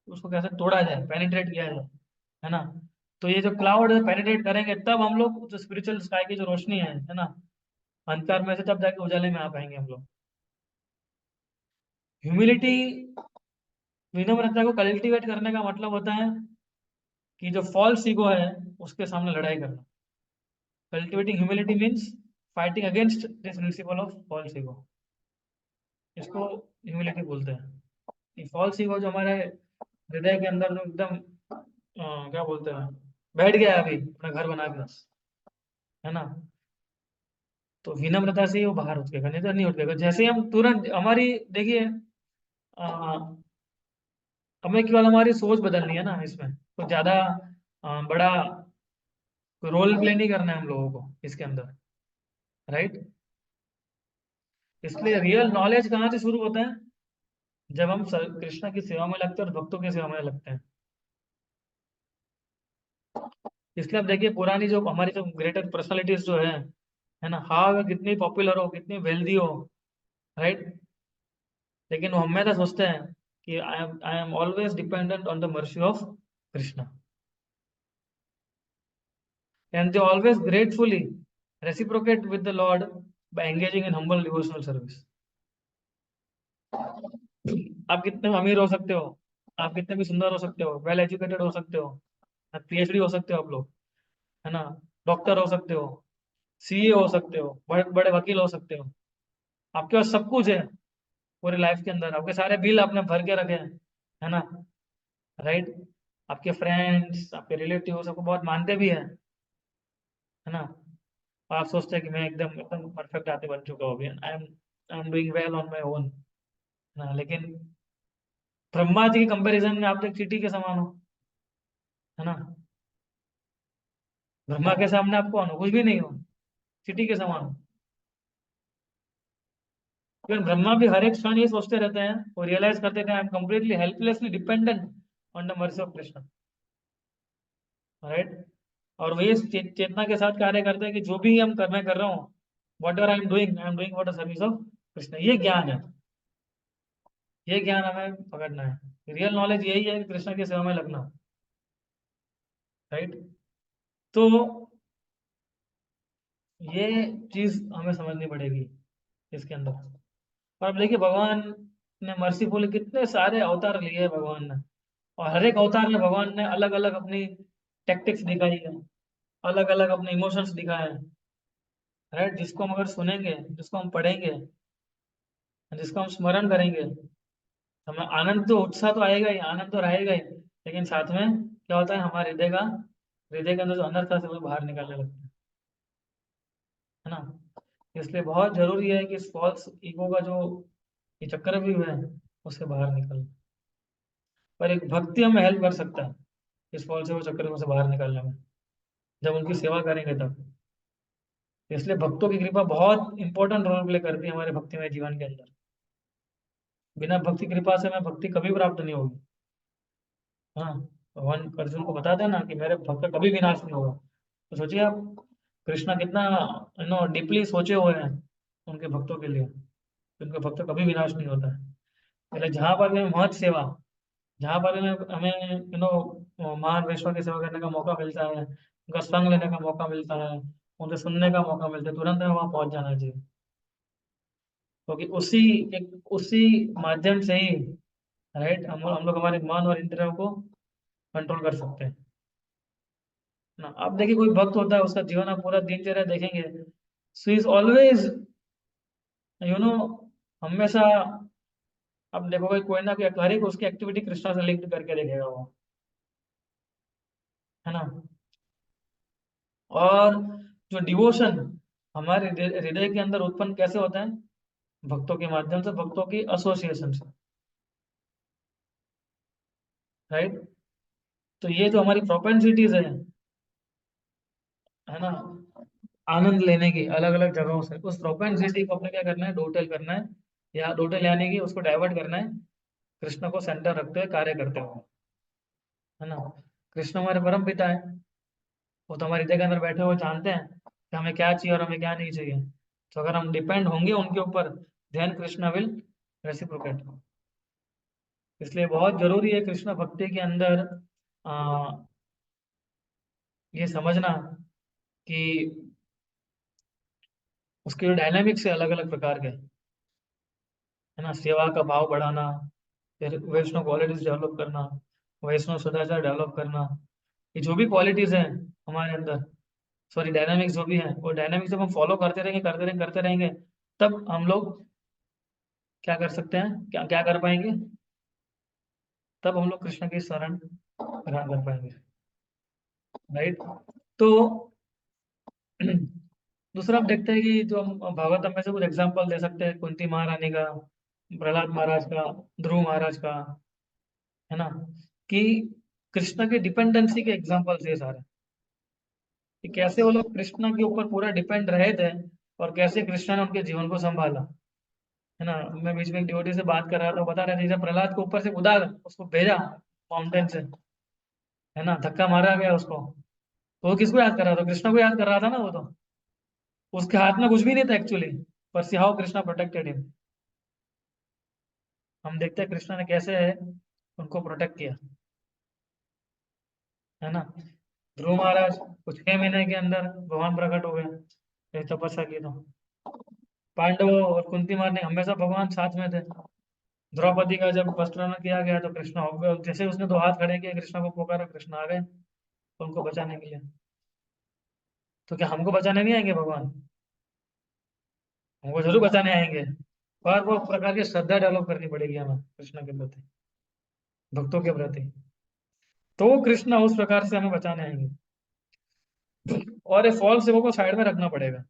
उसको कैसे तोड़ा जाए, पेनिट्रेट किया जाए, है ना। तो ये जो क्लाउड है पेनिट्रेट करेंगे तब हम लोग जो स्पिरिचुअल स्काई की जो रोशनी है ना, अंधकार में से तब जाके उजाले में आ पाएंगे हम लोग। ह्यूमिलिटी, विनम्रता को कल्टिवेट करने का मतलब होता है कि जो फॉल्स ईगो है उसके सामने लड़ाई करना। Cultivating humility means fighting against this principle of false ego, इसको ह्यूमिलिटी बोलते हैं। कि फॉल्स ईगो जो हमारे हृदय के अंदर जो एकदम क्या बोलते हैं, बैठ गया है अभी अपना घर बना के, है ना, तो विनम्रता से ही वो बाहर उठेगा, नहीं तो नहीं उठेगा। जैसे हम तुरंत हमारी, देखिए, हमें केवल हमारी सोच बदलनी है ना, इसमें तो ज्यादा बड़ा रोल प्ले नहीं करना है हम लोगों को इसके अंदर, राइट। इसलिए रियल नॉलेज कहाँ से शुरू होता है, जब हम कृष्णा की सेवा में लगते हैं और भक्तों की सेवा में लगते हैं। इसलिए अब देखिए पुरानी जो हमारी जो ग्रेटर पर्सनालिटीज जो है ना, हाँ वे कितनी पॉपुलर हो, कितनी वेल्दी हो, राइट, लेकिन वो हमेशा सोचते हैं कि I am always dependent on the mercy of Krishna, and they always gratefully reciprocate with the Lord by engaging in humble devotional service. आप कितने अमीर हो सकते हो, आप कितने भी सुंदर हो सकते हो, वेल एजुकेटेड हो सकते हो, पीएचडी हो सकते हो आप लोग, है ना, डॉक्टर हो सकते हो, सीए हो सकते हो, बड़े बड़े वकील हो सकते हो, आपके पास सब कुछ है पूरी लाइफ के अंदर, आपके सारे बिल आपने भर के रखे हैं, है ना, राइट। आपके फ्रेंड्स, आपके रिलेटिव सबको बहुत मानते भी हैं, है ना। और आप सोचते हैं कि मैं एकदम एकदम परफेक्ट आदमी बन चुका हूँ अभी, I am doing well on my own, है ना। लेकिन ब्रह्मा जी के कंपैरिजन में आप तो एक चींटी के समान हो, है ना। ब्रह्मा के सामने आप कौन हो, कुछ भी नहीं हो, चींटी के समान हो। लेकिन ब्रह्मा भी हर एक क्षण ये सोचते रहते हैं, वो रियलाइज करते थे I am completely helplessly dependent on the mercy of Krishna, right. और वही चेतना के साथ कार्य करते हैं कि जो भी हम मैं कर रहा हूँ, what ever I am doing for the service of Krishna. ये ज्ञान है, ये ज्ञान हमें पकड़ना है। रियल नॉलेज यही है कि कृष्ण की सेवा में लगना, राइट। तो ये चीज हमें समझनी पड़ेगी इसके अंदर। और अब देखिए भगवान ने मर्सीफुल कितने सारे अवतार लिए हैं भगवान ने, और हर एक अवतार में भगवान ने अलग अलग अपनी टैक्टिक्स दिखाई है, अलग अलग अपने इमोशंस दिखाए हैं, राइट। जिसको हम अगर सुनेंगे, जिसको हम पढ़ेंगे, जिसको हम स्मरण करेंगे, हमें आनंद तो उत्साह तो आएगा ही, आनंद तो रहेगा ही, लेकिन साथ में क्या होता है, हमारे हृदय के अंदर जो अनर्थ है वो बाहर निकलने लगता है ना। इसलिए बहुत जरूरी है कि इस फॉल्स ईगो का जो ये चक्रव्यूह है उससे बाहर निकलना। पर एक भक्ति हमें हेल्प कर सकता है इस फॉल्स ईगो चक्रव्यूह से बाहर निकलने में, जब उनकी सेवा करेंगे तब। इसलिए भक्तों की कृपा बहुत इंपॉर्टेंट रोल प्ले करती है हमारे भक्तिमय जीवन के अंदर। बिना भक्ति कृपा से हमें भक्ति कभी प्राप्त नहीं होगी। हाँ, भगवान अर्जुन को बताते हैं ना कि मेरे भक्त का कभी विनाश नहीं होगा। तो सोचिए आप, कृष्णा कितना डीपली सोचे हुए हैं उनके भक्तों के लिए, कि उनके भक्त का कभी विनाश नहीं होता है। पहले जहाँ पर भी महत सेवा, जहाँ पर भी हमें महान वैष्णव की सेवा करने का मौका मिलता है, उनका संग लेने का मौका मिलता है, उनसे सुनने का मौका मिलता है, तुरंत हमें वहाँ पहुंच जाना चाहिए। क्योंकि उसी माध्यम से ही, राइट, हम लोग हमारे मन और इंद्रियों को कंट्रोल कर सकते हैं ना। अब देखिए कोई भक्त होता है, उसका जीवन आप पूरा दिनचर्या देखेंगे, so is always you know हमेशा आप देखोगे कोई ना कोई हर एक उसकी एक्टिविटी कृष्णा से लिंक करके देखेगा वो, है ना। और जो डिवोशन हमारे हृदय के अंदर उत्पन्न कैसे होता है? भक्तों के माध्यम से, भक्तों की एसोसिएशन से, राइट। तो ये जो हमारी प्रोपेंसिटीज है ना, आनंद लेने की अलग अलग जगहों से, उस प्रोपेंसिटी को अपने क्या करना है, डोटल करना है, या डोटल यानी कि उसको डाइवर्ट करना है कृष्ण को सेंटर रखते हुए, कार्य करते हुए, है ना। कृष्ण हमारे परम पिता है, वो तो हमारे हृदय के अंदर बैठे हुए जानते हैं कि हमें क्या चाहिए और हमें क्या नहीं चाहिए। तो अगर हम डिपेंड होंगे उनके ऊपर, देन कृष्णा विल रेसिप्रोकेट। इसलिए बहुत जरूरी है कृष्ण भक्ति के अंदर आ, ये समझना कि उसके जो डायनामिक्स है अलग अलग प्रकार के, है ना। सेवा का भाव बढ़ाना, फिर वैष्णव क्वालिटीज डेवलप करना, वैष्णव सदाचार डेवलप करना, ये जो भी क्वालिटीज हैं हमारे अंदर, सॉरी डायनामिक्स जो भी है, वो डायनामिक्स जब हम फॉलो करते रहेंगे करते रहेंगे करते रहेंगे, तब हम लोग क्या कर सकते हैं, क्या क्या कर पाएंगे, तब हम लोग कृष्ण की शरण ग्रहण कर पाएंगे, राइट। तो दूसरा हम देखते हैं कि जो हम भागवतम में से कुछ एग्जांपल दे सकते हैं, कुंती महारानी का, प्रहलाद महाराज का, ध्रुव महाराज का, है ना, कि कृष्ण की डिपेंडेंसी के एग्जांपल्स ये सारे, कि कैसे वो लोग कृष्ण के ऊपर पूरा डिपेंड रहे थे, और कैसे कृष्ण ने उनके जीवन को संभाला, है ना। मैं बीच में एक डिवोटी से बात कर रहा था, वो बता रहे थे जब प्रहलाद के ऊपर से कूदा, उसको भेजा माउंटेन से, है ना, धक्का मारा गया उसको, तो वो किसको याद कर रहा था? कृष्ण को याद कर रहा था ना वो तो। उसके हाथ में कुछ भी नहीं था एक्चुअली, पर see how Krishna protected him. हम देखते हैं कृष्णा ने कैसे उनको प्रोटेक्ट किया, है ना। ध्रुव महाराज कुछ 6 महीने के अंदर भगवान प्रकट हो गए, ये तपस्या की तो। पांडवों और कुंती मार ने हमेशा भगवान साथ में थे। द्रौपदी का जब वस्त्रोहरण किया गया तो कृष्ण हो गए, जैसे उसने 2 हाथ खड़े किए, कृष्ण को पुकारा, कृष्ण आ गए उनको बचाने के लिए। तो क्या हमको बचाने नहीं आएंगे भगवान? हमको जरूर बचाने आएंगे, पर वो प्रकार की श्रद्धा डेवलप करनी पड़ेगी हमें कृष्ण के प्रति, भक्तों के प्रति। तो कृष्ण उस प्रकार से हमें बचाने आएंगे, और ये फॉल्स ईगो को साइड में रखना पड़ेगा,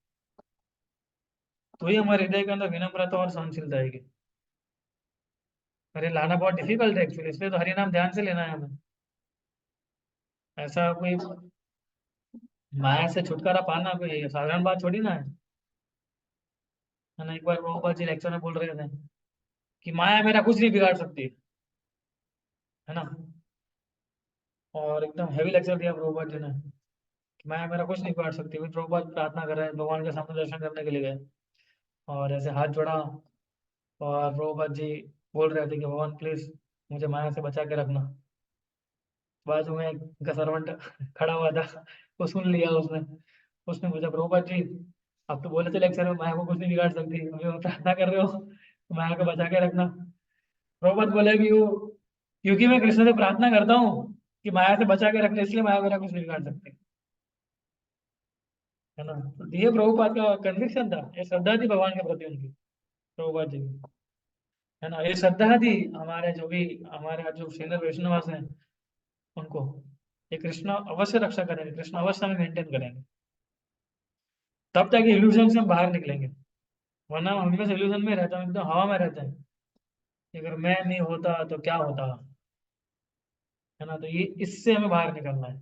तो ही हमारे हृदय के अंदर विनम्रता और सहनशीलता आएगी। अरे लाना बहुत डिफिकल्ट है एक्चुअली, इसलिए तो हरि नाम ध्यान से लेना है हमें। ऐसा कोई माया से छुटकारा पाना कोई साधारण बात थोड़ी ना है ना। एक बार प्रभुपाद जी लेक्चर में बोल रहे थे कि माया मेरा कुछ नहीं बिगाड़ सकती, है ना। और एकदम हैवी लेक्चर दिया प्रभुपाद जी ने कि माया मेरा कुछ नहीं बिगाड़ सकती। फिर प्रभुपाद प्रार्थना कर रहे हैं, भगवान के सामने दर्शन करने के लिए गए, और ऐसे हाथ जोड़ा, और प्रभुपाद जी बोल रहे थे कि भगवान प्लीज मुझे माया से बचा के रखना। बाजू में एक सर्वेंट खड़ा हुआ था, वो सुन लिया उसने। उसने पूछा प्रभुपाद जी, आप तो बोले थे लेक्चर में माया को कुछ नहीं बिगाड़ सकती, अभी वो प्रार्थना कर रहे हो तो माया को बचा के रखना। प्रभुपाद बोले कि वो, क्योंकि मैं कृष्ण से प्रार्थना करता हूँ कि माया से बचा के रखना, इसलिए माया मेरा कुछ नहीं बिगाड़ सकती, है ना। तो ये प्रभुपाद का कन्विक्शन था, ये श्रद्धा थी भगवान के प्रति उनकी, प्रभुपाद जी की, है ना। ये श्रद्धा थी हमारे जो भी हमारे आज जो सीनियर वैष्णवास हैं उनको, ये कृष्ण अवश्य रक्षा करेंगे, कृष्ण अवश्य हमें मेंटेन करेंगे, तब तक इल्यूजन से हम बाहर निकलेंगे। वरना हम हमेशा इल्यूजन में रहते हैं, एकदम हवा में रहते हैं कि अगर मैं नहीं होता तो क्या होता, है ना। तो ये इससे हमें बाहर निकलना है।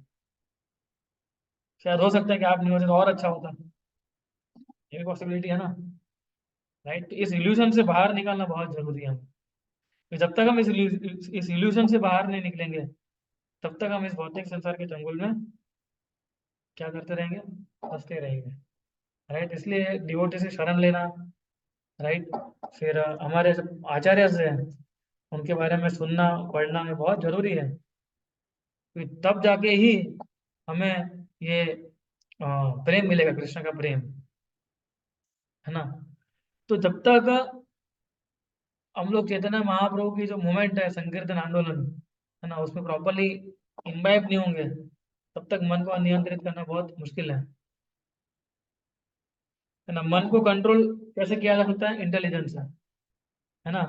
शायद हो सकता है कि आप नहीं होते तो और अच्छा होता, ये भी पॉसिबिलिटी है ना, राइट। तो इस इल्यूजन से बाहर निकलना बहुत जरूरी है हमें। तो जब तक हम इस इल्यूजन से बाहर नहीं निकलेंगे, तब तक हम इस भौतिक संसार के चंगुल में क्या करते रहेंगे, फंसते रहेंगे, राइट। इसलिए डिवोटी से शरण लेना, राइट। फिर हमारे जो आचार्य से हैं उनके बारे में सुनना पढ़ना ये बहुत जरूरी है, क्योंकि तब जाके ही हमें ये प्रेम मिलेगा, कृष्ण का प्रेम, है ना। तो जब तक हम लोग चैतन्य महाप्रभु की जो मूवमेंट है, संकीर्तन आंदोलन, है ना, उसमें प्रॉपरली इम्बाइब नहीं होंगे, तब तक मन को नियंत्रित करना बहुत मुश्किल है ना। मन को कंट्रोल कैसे किया जा सकता है? इंटेलिजेंस है ना।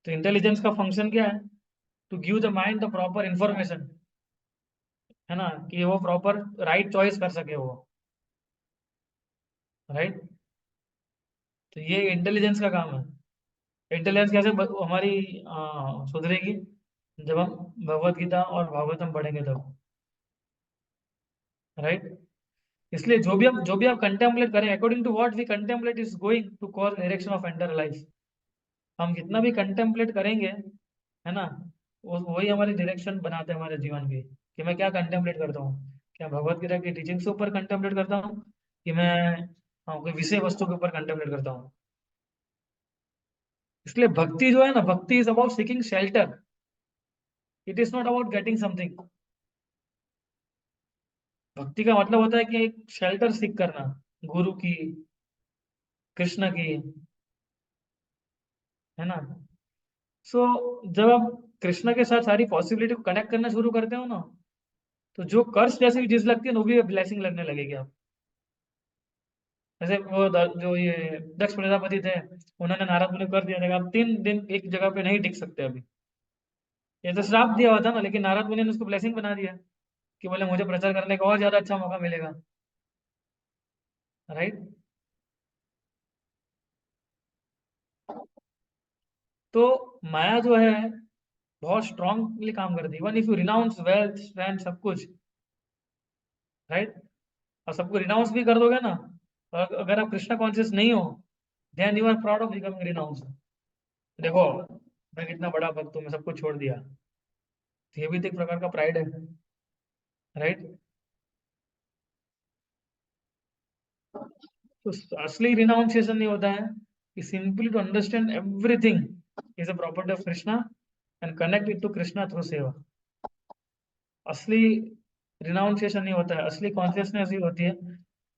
तो इंटेलिजेंस का फंक्शन क्या है? To give the mind the proper information, है ना, कि वो प्रॉपर राइट चॉइस कर सके वो, राइट। तो ये इंटेलिजेंस का काम है। इंटेलिजेंस कैसे हमारी सुधरेगी, जब हम भगवत गीता और भागवतम पढ़ेंगे तब। राइट। इसलिए जो भी आप कंटेम्पलेट करें, according to what we contemplate is going to cause direction of entire life. हम जितना भी कंटेम्पलेट करेंगे, है ना, वही हमारी डायरेक्शन बनाते हैं हमारे जीवन की, कि मैं क्या कंटेम्पलेट करता हूँ। क्या भगवत गीता की टीचिंग के ऊपर कंटेम्पलेट करता हूँ, कि मैं कोई विषय वस्तु के ऊपर कंटेम्पलेट करता हूँ। इसलिए भक्ति जो है ना, भक्ति is about seeking shelter, it is not about getting something. भक्ति का मतलब होता है कि एक शेल्टर सीख करना, गुरु की, कृष्ण की, है ना। सो जब आप कृष्ण के साथ सारी पॉसिबिलिटी को कनेक्ट करना शुरू करते हो ना, तो जो कर्स जैसी चीज लगती है ना, वो भी ब्लेसिंग लगने लगेगी आप। जैसे वो जो ये दक्ष प्रजापति थे, उन्होंने नारद मुनि को कर दिया था कि आप 3 दिन एक जगह पे नहीं टिक सकते अभी। ये तो श्राप दिया हुआ था ना, लेकिन नारद मुनि ने उसको ब्लेसिंग बना दिया, कि बोले मुझे प्रचार करने का और ज्यादा अच्छा मौका मिलेगा। राइट। तो माया जो है बहुत स्ट्रांगली काम करती है, even if you renounce wealth strength सब कुछ। राइट। और सबको रिनाउंस भी कर दोगे ना, और अगर आप कृष्णा कॉन्शियस नहीं हो, then you are proud of becoming renounce. देखो, मैं कितना बड़ा भक्त हूँ, मैं सब कुछ छोड़ दिया। तो ये भी तो एक प्रकार का प्राइड है। राइट। तो असली रिनाउंसिएशन नहीं होता है कि simply to understand everything is a property of Krishna and connect it to Krishna through seva. असली रिनाउंसिएशन नहीं होता है, असली कॉन्शियसनेस ही होती है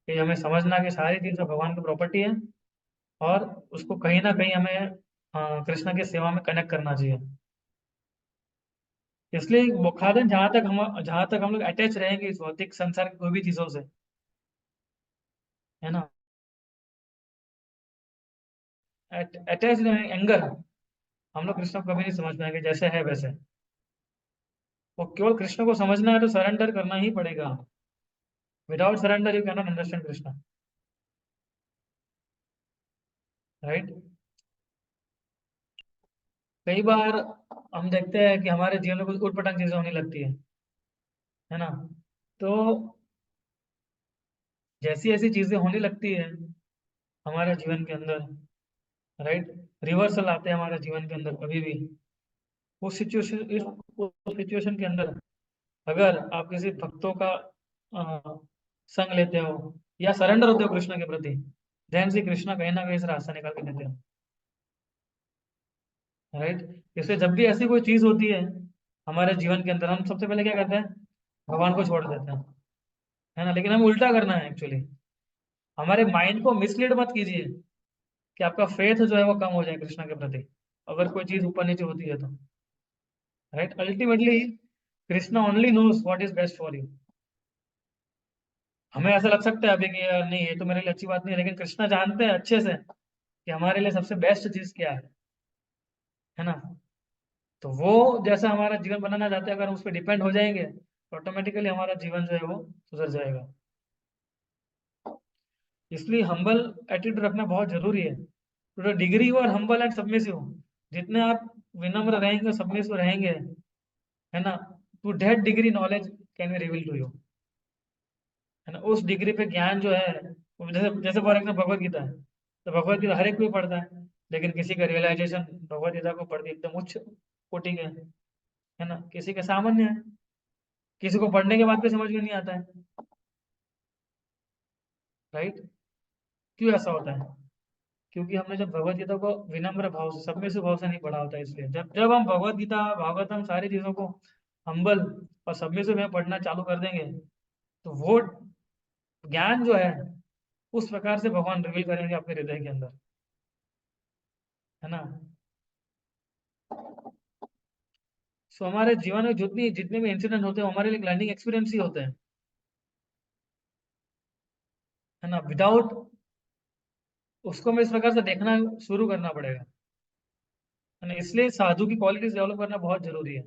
कि हमें समझना कि सारी चीजें भगवान की प्रॉपर्टी है, और उसको कहीं ना कहीं हमें कृष्ण की सेवा में कनेक्ट करना चाहिए। इसलिए वो खादन जहां तक हम लोग अटैच रहेंगे इस भौतिक संसार की कोई भी चीजों से, है ना, अटैच रहेंगे, एंगर, हम लोग कृष्ण को कभी नहीं समझ पाएंगे जैसे है वैसे। वो केवल कृष्ण को समझना है तो सरेंडर करना ही पड़ेगा। Without surrender you can not understand Krishna. Right. कई बार हम देखते हैं कि हमारे जीवन में कुछ उटपटांग चीजें होने लगती है ना। तो जैसी ऐसी चीजें होने लगती है हमारे जीवन के अंदर, राइट, रिवर्सल आते हैं हमारे जीवन के अंदर कभी भी। उस सिचुएशन के अंदर अगर आप किसी भक्तों का अ, संग लेते हो या सरेंडर होते हो कृष्ण के प्रति, देन श्री कृष्ण कहीं ना कहीं से रास्ता निकाल के देते हैं। राइट। इसलिए जब भी ऐसी कोई चीज होती है हमारे जीवन के अंदर, हम सबसे पहले क्या करते हैं, भगवान को छोड़ देते हैं, है ना। लेकिन हमें उल्टा करना है एक्चुअली। हमारे माइंड को मिसलीड मत कीजिए कि आपका फेथ जो है वो कम हो जाए कृष्ण के प्रति, अगर कोई चीज ऊपर नीचे होती है तो। Right. Ultimately Krishna only knows what is best for you. हमें ऐसा लग सकता है अभी कि यार नहीं, ये तो मेरे लिए अच्छी बात नहीं है, लेकिन कृष्णा जानते हैं अच्छे से कि हमारे लिए सबसे बेस्ट चीज क्या है ना। तो वो जैसा हमारा जीवन बनाना चाहते हैं, अगर हम उस पर डिपेंड हो जाएंगे तो ऑटोमेटिकली हमारा जीवन जो है वो सुधर जाएगा। इसलिए हम्बल एटीट्यूड रखना बहुत जरूरी है। To the degree you are humble and submissive, जितने आप विनम्र रहेंगे, सबमिसिव रहेंगे, है ना, to that degree knowledge can be reveal to you, है ना। उस डिग्री पे ज्ञान जो है वो जैसे जैसे फॉर एग्जाम्पल भगवत गीता है, तो भगवत गीता हर एक कोई पढ़ता है, लेकिन किसी का रियलाइजेशन भगवत गीता को पढ़ के एकदम उच्च कोटि के है ना, किसी के सामान्य है, किसी को पढ़ने के बाद भी समझ में नहीं आता है। राइट। क्यों ऐसा होता है? क्योंकि हमने जब भगवत गीता को विनम्र भाव से, सब में से भाव से नहीं पढ़ा होता है। इसलिए जब जब हम भगवत गीता भागवतम सारी चीजों को हम्बल और सब में से में पढ़ना चालू कर देंगे, तो वो ज्ञान जो है उस प्रकार से भगवान रिवील करेंगे अपने हृदय के अंदर, है ना। सो हमारे जीवन में जितनी जितने भी इंसिडेंट होते हैं वो हमारे लिए लर्निंग एक्सपीरियंस ही होते हैं, है ना। विदाउट उसको हमें इस प्रकार से देखना शुरू करना पड़ेगा, है ना। इसलिए साधु की क्वालिटीज डेवलप करना बहुत जरूरी है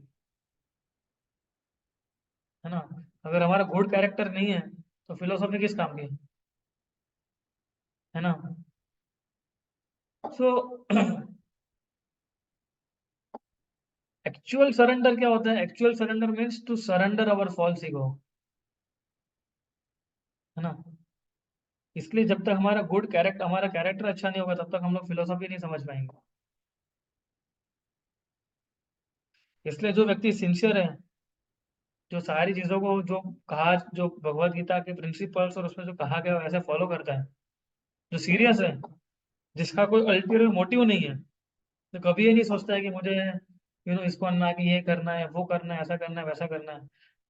ना। अगर हमारा गुड कैरेक्टर नहीं है तो फिलोसॉफी किस काम की? है ना। सो एक्चुअल सरेंडर क्या होता है? Actual surrender means to surrender our false ego, है ना। इसलिए जब तक हमारा कैरेक्टर अच्छा नहीं होगा, तब तक हम लोग फिलोसॉफी नहीं समझ पाएंगे। इसलिए जो व्यक्ति सिंसियर है, जो सारी चीजों को जो भगवत गीता के प्रिंसिपल्स और उसमें जो कहा गया वैसे फॉलो करता है, जो सीरियस है, जिसका कोई अल्टीरियर मोटिव नहीं है, तो कभी ये नहीं सोचता है कि मुझे इसको करना है, कि ये करना है, वो करना है, ऐसा करना है, वैसा करना है।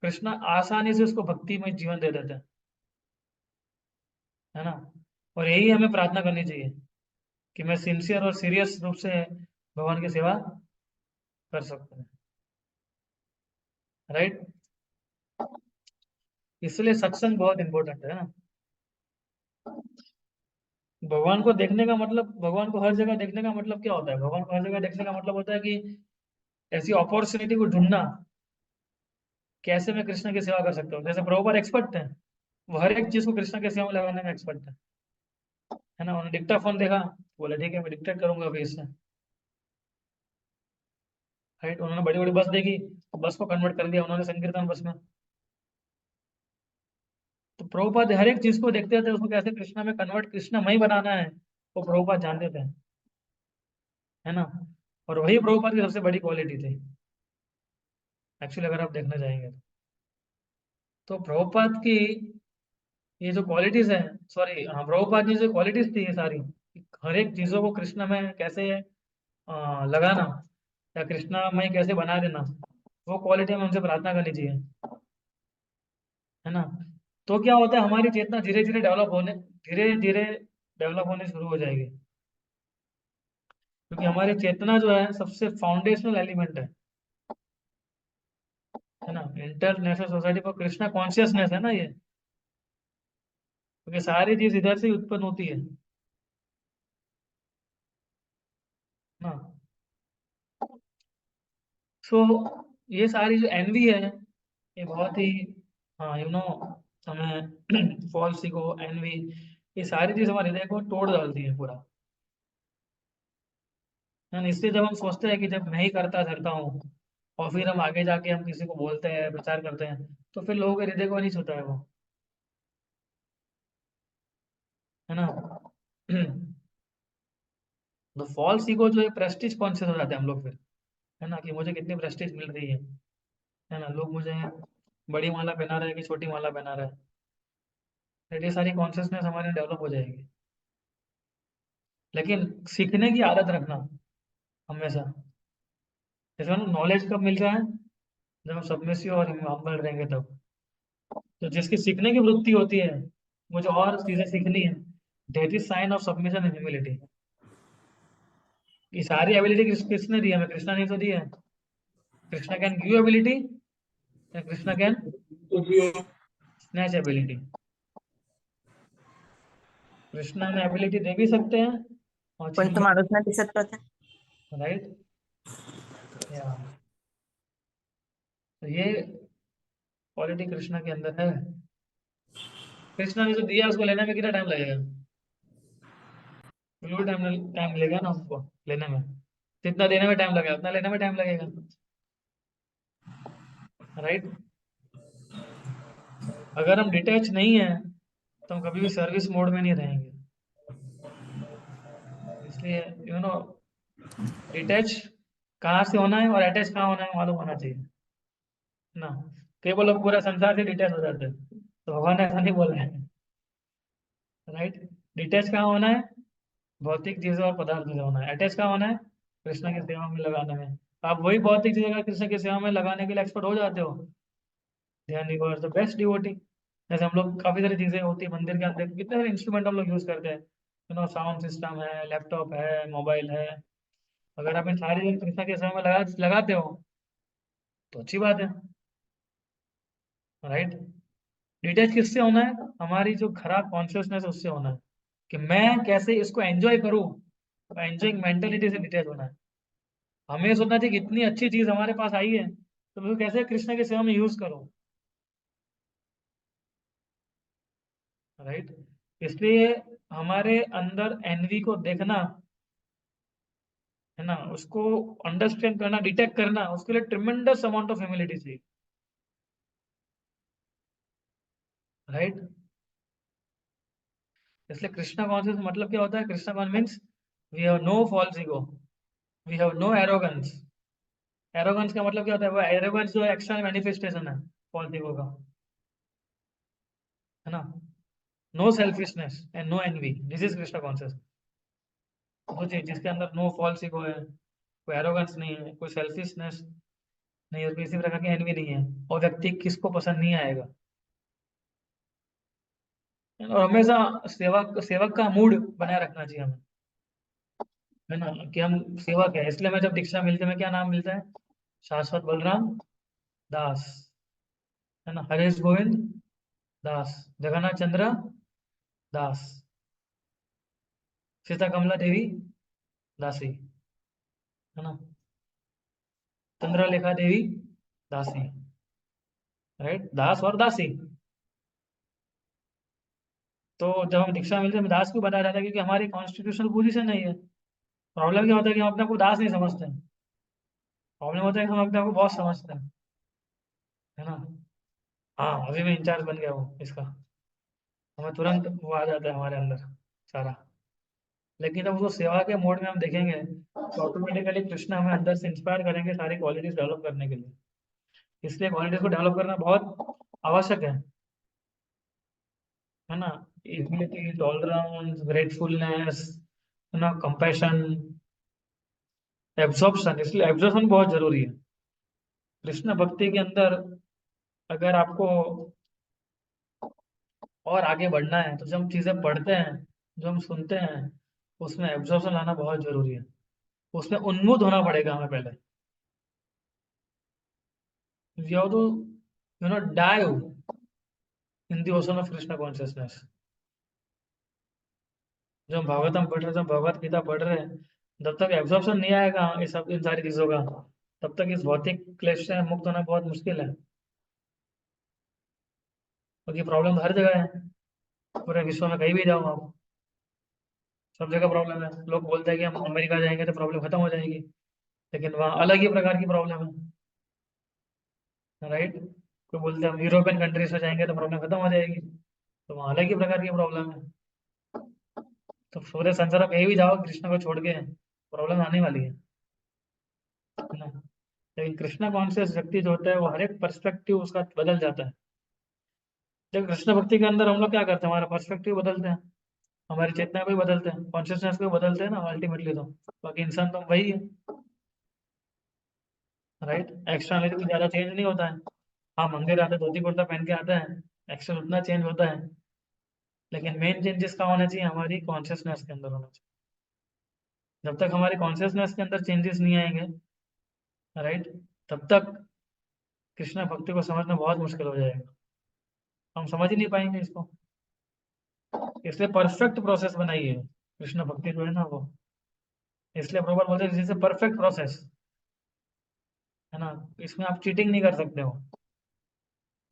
कृष्णा आसानी से उसको भक्ति में जीवन दे देते हैं, है ना। और यही हमें प्रार्थना करनी चाहिए कि मैं सिंसियर और सीरियस रूप से भगवान की सेवा कर सकता हूँ। राइट। इसलिए सत्संग बहुत इंपॉर्टेंट है ना। भगवान को देखने का मतलब, भगवान को हर जगह देखने का मतलब क्या होता है? भगवान को हर जगह देखने का मतलब होता है कि ऐसी अपॉर्चुनिटी को ढूंढना, कैसे मैं कृष्ण की सेवा कर सकता हूँ। जैसे प्रभुपाद एक्सपर्ट है, वो हर एक चीज को कृष्ण की सेवा में लगाने में एक्सपर्ट है ना। उन्होंने डिक्टाफोन देखा, बोला ठीक है मैं डिक्टेट करूंगा अभी इससे। राइट। उन्होंने बड़ी बड़ी बस देखी, तो बस को कन्वर्ट कर दिया उन्होंने संकीर्तन बस में। तो प्रभुपाद हर एक चीज को देखते थे, उसको कैसे कृष्णा में कन्वर्ट, कृष्णमय बनाना है, वो प्रभुपाद जानते थे, है ना। और वही प्रभुपाद की सबसे बड़ी क्वालिटी थी एक्चुअली, अगर आप देखना चाहेंगे तो प्रभुपाद की ये जो क्वालिटीज है, सॉरी हाँ, प्रभुपाद की जो क्वालिटीज थी ये सारी, हर एक चीजों को कृष्ण में कैसे लगाना, या कृष्णमय कैसे बना देना, वो क्वालिटी हमें उनसे प्रार्थना करनी चाहिए, है ना। तो क्या होता है, हमारी चेतना धीरे धीरे डेवलप होने शुरू हो जाएगी। क्योंकि हमारी चेतना जो है सबसे फाउंडेशनल एलिमेंट है ना। International society for Krishna consciousness है ना ये, क्योंकि सारी चीज इधर से ही उत्पन्न होती है ना। सो ये सारी जो एनवी है, ये बहुत ही, हाँ हमें फॉल्स ईगो, एनवी, ये सारी चीज हमारे हृदय को तोड़ डालती है पूरा, है ना। इसलिए जब हम सोचते हैं कि जब मैं ही करता धरता हूँ, और फिर हम आगे जाके हम किसी को बोलते हैं, प्रचार करते हैं, तो फिर लोगों के हृदय को नहीं छूता है वो, है ना। तो फॉल्स ईगो जो है, प्रेस्टीज कॉन्शियस हो जाते हैं हम लोग फिर, है ना, कि मुझे कितनी प्रेस्टीज मिल रही है ना, लोग मुझे बड़ी माला पहना रहे हैं कि छोटी माला पहना रहे हैं। तो ये सारी कॉन्शियसनेस हमारे डेवलप हो जाएगी। लेकिन सीखने की आदत रखना हमेशा, जैसे नॉलेज कब मिल रहा है, जब हम सबमिसिव और हम्बल रहेंगे तब। तो जिसकी सीखने की वृत्ति होती है, मुझे और चीजें सीखनी है, that is sine of submission and humility. ये सारी एबिलिटी किसने दी है हमें? कृष्णा ने तो दी है। Krishna can give ability, Krishna can snatch ability. Krishna में एबिलिटी दे भी सकते हैं और कोणी छीन तो भी, माणूस नाही दिसत प्रथा. राइट। या तो ये क्वालिटी कृष्णा के अंदर है। कृष्णा ने जो दिया उसको लेने में कितना टाइम लगेगा? बिल्कुल टाइम टाइम लगेगा ना उसको लेने में। जितना देने में टाइम लगेगा उतना लेने में टाइम लगेगा, राइट। अगर हम डिटैच नहीं है, तो हम कभी भी सर्विस मोड में नहीं रहेंगे। इसलिए डिटैच कहाँ से होना है और अटैच कहाँ होना है मालूम होना चाहिए ना। केवल लोग पूरा संसार से डिटैच हो जाते हैं, तो भगवान ऐसा नहीं बोल रहे हैं, राइट। डिटैच कहाँ होना है? भौतिक चीजों और पदार्थों से होना है। अटैच कहाँ होना है? कृष्ण की सेवा में लगाने में। आप वही भौतिक चीजें अगर कृष्ण की सेवा में लगाने के लिए एक्सपर्ट हो जाते हो, ध्यान you are the best devotee. जैसे हम लोग काफी सारी चीजें होती है मंदिर के अंदर, कितने सारे इंस्ट्रूमेंट हम लोग यूज करते हैं, साउंड सिस्टम है, लैपटॉप है, मोबाइल है। अगर आप इन सारी चीजें कृष्ण के सेवा में लगाते हो, तो अच्छी बात है, राइट। डिटैच किससे होना है? हमारी जो खराब कॉन्शियसनेस है उससे होना है, कि मैं कैसे इसको एंजॉय करूं। एंजॉइंग मेंटेलिटी से डिटैच होना है। हमें ये सोचना चाहिए कि इतनी अच्छी चीज हमारे पास आई है, तो मैं उसको कैसे कृष्ण की सेवा में यूज करूं, राइट। इसलिए हमारे अंदर एनवी को देखना, है ना, उसको अंडरस्टैंड करना, डिटेक्ट करना, उसके लिए ट्रिमेंडस अमाउंट ऑफ ह्यूमिलिटी चाहिए, राइट। इसलिए कृष्णा कॉन्शियस मतलब क्या होता है? Krishna conscious means we have no false ego, we have no arrogance. Arrogance का मतलब क्या होता है? वो एरोगेंस जो एक्स्ट्रा मैनिफेस्टेशन है फॉल्स ईगो का, है ना। No selfishness and no envy, this is Krishna conscious. वो चीज जिसके अंदर नो फॉल्स ईगो है, कोई एरोगेंस नहीं है, कोई सेल्फिशनेस नहीं है, और किसी प्रकार की एनवी नहीं है, और व्यक्ति किसको पसंद नहीं आएगा, और हमेशा सेवक सेवक का मूड बनाए रखना चाहिए हमें, है ना, कि हम सेवक है। इसलिए मैं जब दीक्षा मिलती है, मैं क्या नाम मिलता है? शाश्वत बलराम दास, है ना, हरेश गोविंद दास, जगन्नाथ चंद्र दास, सीता कमला देवी दासी, है ना, चंद्रलेखा देवी दासी, राइट, दास और दासी। तो जब हम दीक्षा मिलते हैं, हमें दास क्यों बताया जाता है? क्योंकि हमारी कॉन्स्टिट्यूशनल पोजीशन नहीं है। प्रॉब्लम क्या होता है कि हम अपने आप को दास नहीं समझते हैं, प्रॉब्लम होता है कि हम अपने आप को बॉस समझते हैं, है ना। हाँ, अभी मैं इंचार्ज बन गया हूँ इसका, हमें तुरंत वो आ जाता है हमारे अंदर सारा। लेकिन जब उसको सेवा के मोड में हम देखेंगे, तो ऑटोमेटिकली कृष्ण हमें अंदर से इंस्पायर करेंगे सारी क्वालिटीज डेवलप करने के लिए। इसलिए क्वालिटीज को डेवलप करना बहुत आवश्यक है ना। एबिलिटी, टॉलरेंस, ग्रेटफुलनेस, है ना, कंपैशन, एब्जॉर्प्शन। इसलिए एब्जॉर्प्शन बहुत जरूरी है कृष्ण भक्ति के अंदर। अगर आपको और आगे बढ़ना है, तो जब हम चीजें पढ़ते हैं, जो हम सुनते हैं, उसमें एब्जॉर्प्शन लाना बहुत जरूरी है। उसमें उन्मुख होना पड़ेगा हमें पहले। We have to dive in the ocean of Krishna consciousness. जब हम भागवतम पढ़ रहे हैं, जब भगवत गीता पढ़ रहे हैं, जब तक एब्जॉर्प्शन नहीं आएगा इस सब इन सारी चीजों का, तब तक इस भौतिक क्लेश से मुक्त होना बहुत मुश्किल है। क्योंकि प्रॉब्लम हर जगह है, पूरे विश्व में कहीं भी जाओ आप, सब जगह प्रॉब्लम है। लोग बोलते हैं कि हम अमेरिका जाएंगे तो प्रॉब्लम खत्म हो जाएगी, लेकिन वहाँ अलग ही प्रकार की प्रॉब्लम है, राइट। कोई बोलते हैं हम यूरोपियन कंट्रीज में जाएंगे तो प्रॉब्लम खत्म हो जाएगी, तो वहाँ अलग ही प्रकार की प्रॉब्लम है। तो पूरे संसार में कहीं भी जाओ कृष्ण को छोड़ के, प्रॉब्लम आने वाली है ना। लेकिन कृष्णा कॉन्शियस व्यक्ति जो होता है, वो हर एक पर्सपेक्टिव उसका बदल जाता है। जब कृष्ण भक्ति के अंदर हम लोग क्या करते हैं? हमारा पर्सपेक्टिव बदलते हैं, हमारी चेतना को भी बदलते हैं, कॉन्शियसनेस को भी बदलते हैं ना अल्टीमेटली। तो बाकी इंसान तो वही है, राइट। एक्सटर्नली कुछ ज्यादा चेंज नहीं होता है। हाँ, मंदिर आते धोती कुर्ता पहन के आता है, एक्शन उतना चेंज होता है, लेकिन मेन चेंजेस का होना चाहिए हमारी कॉन्शियसनेस के अंदर होना चाहिए। जब तक हमारी कॉन्शियसनेस के अंदर चेंजेस नहीं आएंगे, राइट, तब तक कृष्णा भक्ति को समझना बहुत मुश्किल हो जाएगा। हम समझ ही नहीं पाएंगे इसको। इसलिए परफेक्ट प्रोसेस बनाइए कृष्ण भक्ति जो है ना वो। इसलिए प्रभुपाद बोलते हैं दिस इज परफेक्ट प्रोसेस, है ना। इसमें आप चीटिंग नहीं कर सकते हो,